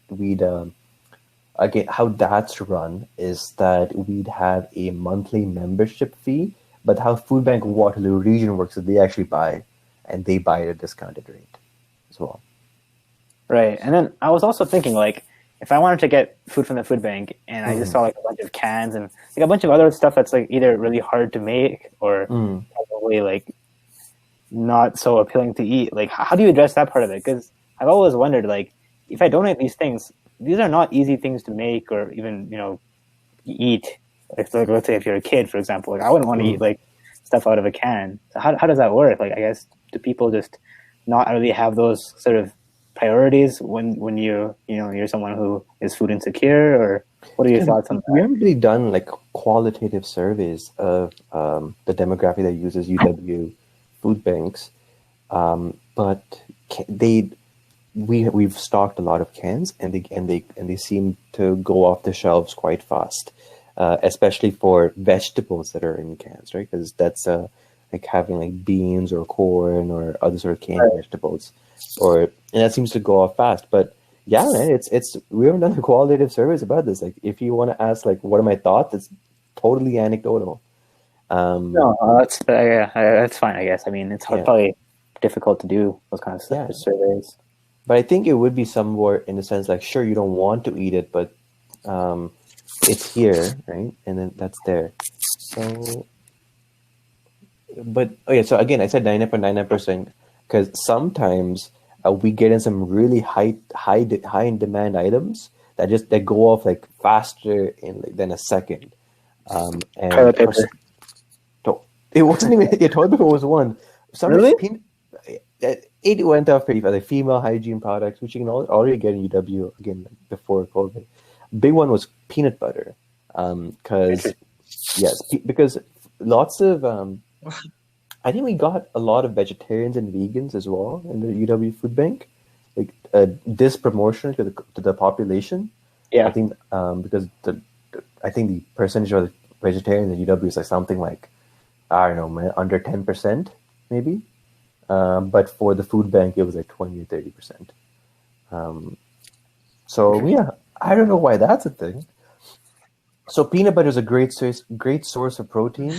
again, how that's run is that we'd have a monthly membership fee, but how Food Bank of Waterloo region works is they actually buy, and they buy at a discounted rate as well. Right. And then I was also thinking, like, if I wanted to get food from the food bank and I just saw like a bunch of cans and like a bunch of other stuff that's like either really hard to make or probably like not so appealing to eat, like, how do you address that part of it? Because I've always wondered, like, if I donate these things, these are not easy things to make or even, eat. Like, let's say if you're a kid, for example, like I wouldn't want to eat like stuff out of a can. So how does that work? Like, I guess, do people just not really have those sort of priorities when you're someone who is food insecure, or what are your thoughts on that? We haven't really done like qualitative surveys of the demographic that uses UW food banks, but we've stocked a lot of cans, and they seem to go off the shelves quite fast, especially for vegetables that are in cans, right? Because that's like having like beans or corn or other sort of canned vegetables, and that seems to go off fast. But yeah, man, it's we haven't done the qualitative surveys about this. Like, if you want to ask like what are my thoughts, it's totally anecdotal. No, that's fine, I guess. I mean, it's probably difficult to do those kind of surveys. But I think it would be somewhere in the sense like, sure, you don't want to eat it, but it's here, right? And then that's there. So, but okay, so again, I said 99.99% because sometimes we get in some really high in demand items that go off like faster than a second. And toilet paper. It wasn't even toilet paper was one. Really? It went off pretty fast. Like female hygiene products, which you can already get in UW again before COVID. Big one was peanut butter, because lots of I think we got a lot of vegetarians and vegans as well in the UW food bank, like disproportionate to the population. Yeah, I think because I think the percentage of the vegetarians in UW is like something like, I don't know, man, under 10% maybe. But for the food bank, it was like 20 or 30%. So yeah, I don't know why that's a thing. So peanut butter is a great source of protein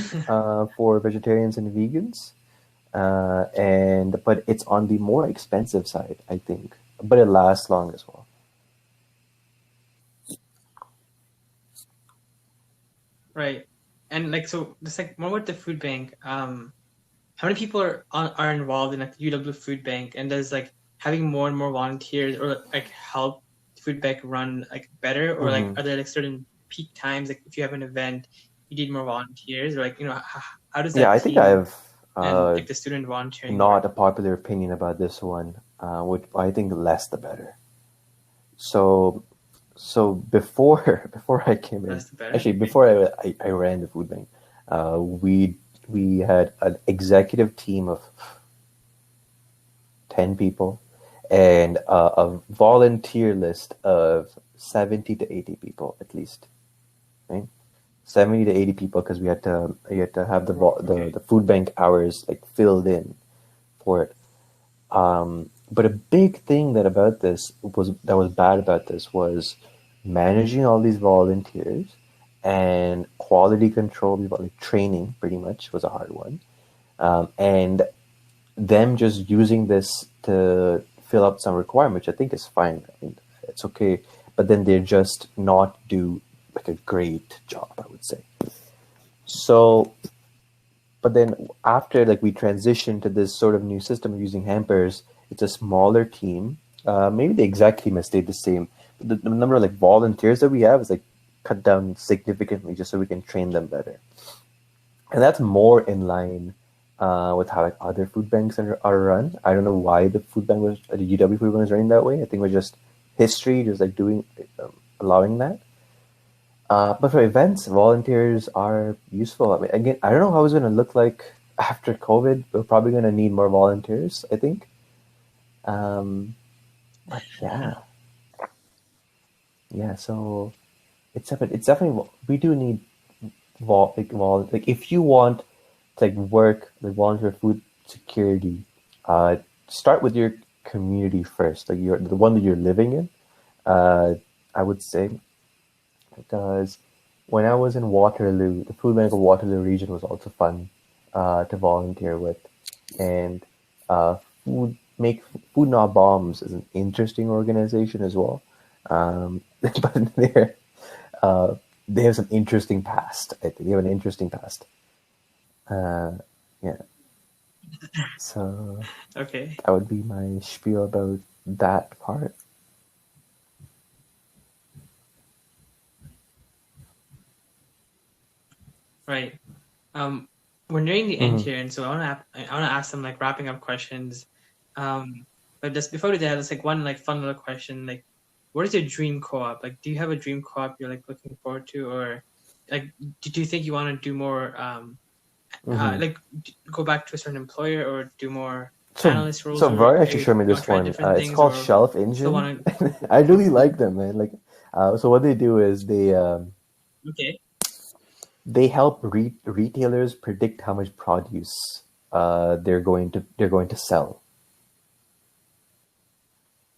for vegetarians and vegans, but it's on the more expensive side, I think. But it lasts long as well. Right, and like, so just like more with the food bank. How many people are involved in like the UW food bank, and does like having more and more volunteers or like help the food bank run like better, or like are there like certain peak times, like if you have an event you need more volunteers, or like how does that? Yeah, I think I have like the student volunteering not a popular opinion about this one, which I think less the better. So before I came in, actually before I ran the food bank, we had an executive team of 10 people and a volunteer list of 70 to 80 people at least, right? 70 to 80 people, because we had to have the food bank hours like filled in for it. But a big thing that was bad about this was managing all these volunteers, and quality control, like training pretty much was a hard one. And them just using this to fill up some requirement, which I think is fine. I mean, it's okay. But then they just not do like a great job, I would say. So, but then after like we transitioned to this sort of new system of using hampers, it's a smaller team. Maybe the exact team has stayed the same, the number of like volunteers that we have is like cut down significantly just so we can train them better. And that's more in line with how like other food banks are run. I don't know why the food bank was the UW food bank was running that way. I think it was just history, just like allowing that. But for events, volunteers are useful. I mean, again, I don't know how it's going to look like after COVID. We're probably going to need more volunteers, I think. But yeah. So it's definitely we do need like if you want to like work like volunteer food security, start with your community first, like the one that you're living in. I would say, because when I was in Waterloo, the food bank of Waterloo region was also fun to volunteer with, and Make Food Not Bombs is an interesting organization as well. But they have some interesting past. I think they have an interesting past. Yeah. So Okay. that would be my spiel about that part. Right. We're nearing the end here, and so I want to ask some like wrapping up questions. But just before we do that, there's like one like fun little question. Like, what is your dream co-op? Like, do you have a dream co-op you're like looking forward to, or like, do you think you want to do more? Like, go back to a certain employer or do more analyst roles? So Var actually showed me this one. It's called Shelf Engine. I really like them, man. Like, so what they do is they okay. They help retailers predict how much produce they're going to sell.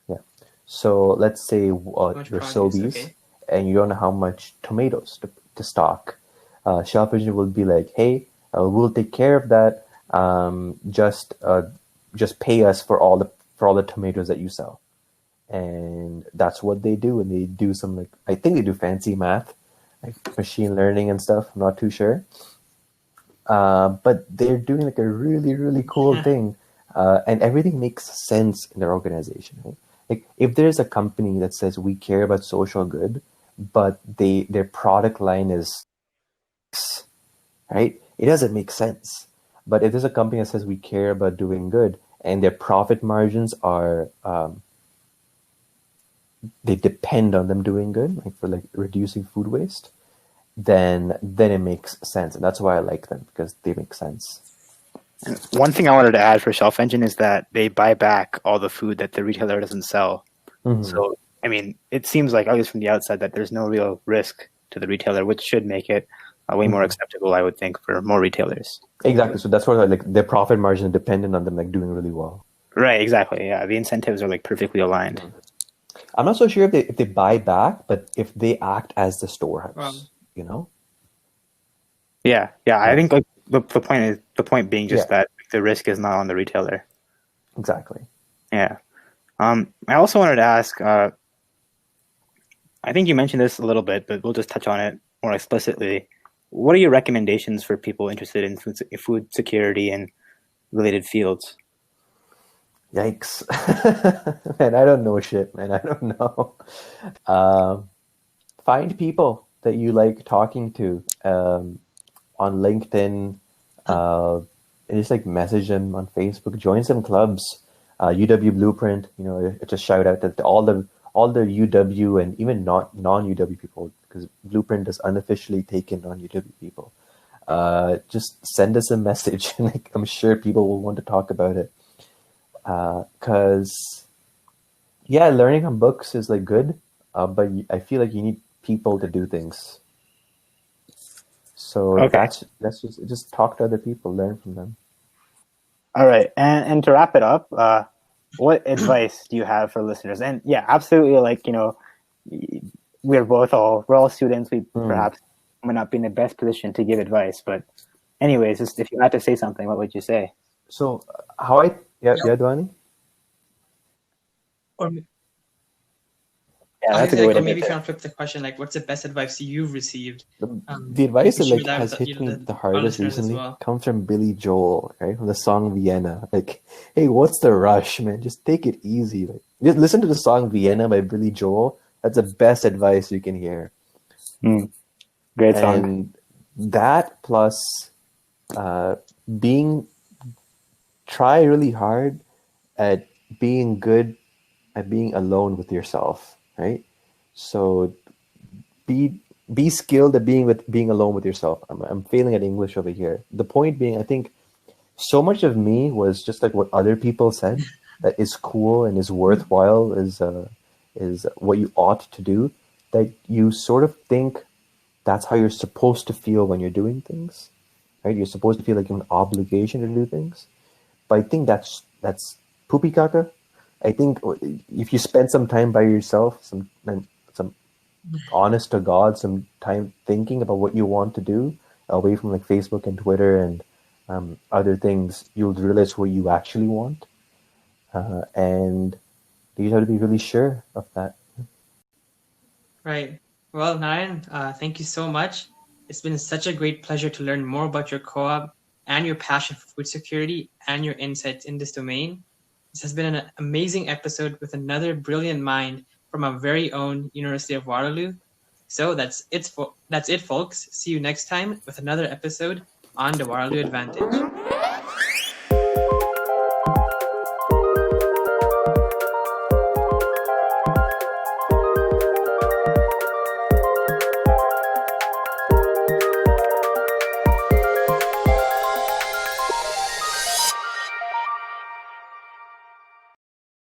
Yeah. So let's say you're Sobeys and you don't know how much tomatoes to stock. Shelf Engine will be like, hey, we'll take care of that. Just pay us for all the tomatoes that you sell. And that's what they do. And they do some like, I think they do fancy math, like machine learning and stuff. I'm not too sure. But they're doing like a really, really cool thing. And everything makes sense in their organization. Right? Like if there's a company that says we care about social good, but their product line is right, it doesn't make sense. But if there's a company that says we care about doing good and their profit margins are they depend on them doing good, like for like reducing food waste, then it makes sense. And that's why I like them, because they make sense. And one thing I wanted to add for Shelf Engine is that they buy back all the food that the retailer doesn't sell. So, I mean, it seems like, at least from the outside, that there's no real risk to the retailer, which should make it way more acceptable, I would think, for more retailers. Exactly. So that's why like their profit margin is dependent on them like doing really well. Right. Exactly. Yeah. The incentives are like perfectly aligned. I'm not so sure if they buy back, but if they act as the storehouse, you know? Yeah. I think like the point being just that the risk is not on the retailer. Exactly. Yeah. I also wanted to ask, I think you mentioned this a little bit, but we'll just touch on it more explicitly. What are your recommendations for people interested in food security and related fields? Yikes. Man, I don't know shit, man. I don't know. Find people that you like talking to on LinkedIn, and just like message them on Facebook. Join some clubs. UW Blueprint, it's a shout out to all the UW and even not non-UW people, because Blueprint is unofficially taken on UW people. Just send us a message, and like, I'm sure people will want to talk about it. Because learning from books is like good, but I feel like you need people to do things. So that's just talk to other people, learn from them. All right, and to wrap it up, what advice do you have for listeners? And absolutely, like we're all students. We perhaps might not be in the best position to give advice, but anyways, just if you had to say something, what would you say? So Dwani? That's a good way to maybe if you want to flip the question, like, what's the best advice you've received? The advice that like has hit me the hardest recently comes from Billy Joel, right? From the song Vienna. Like, hey, what's the rush, man? Just take it easy. Like, just listen to the song Vienna by Billy Joel That's the best advice you can hear. Great song. And that plus being try really hard at being good at being alone with yourself, right? So be skilled at being alone with yourself. I'm failing at English over here. The point being, I think so much of me was just like what other people said that is cool and is worthwhile, is what you ought to do, that you sort of think that's how you're supposed to feel when you're doing things, right? You're supposed to feel like you have an obligation to do things. But I think that's poopy caca. I think if you spend some time by yourself, some honest to God, some time thinking about what you want to do away from like Facebook and Twitter and other things, you'll realize what you actually want. And you have to be really sure of that. Right. Well, Narayan, thank you so much. It's been such a great pleasure to learn more about your co-op and your passion for food security and your insights in this domain. This has been an amazing episode with another brilliant mind from our very own University of Waterloo. So that's it, folks. See you next time with another episode on the Waterloo Advantage.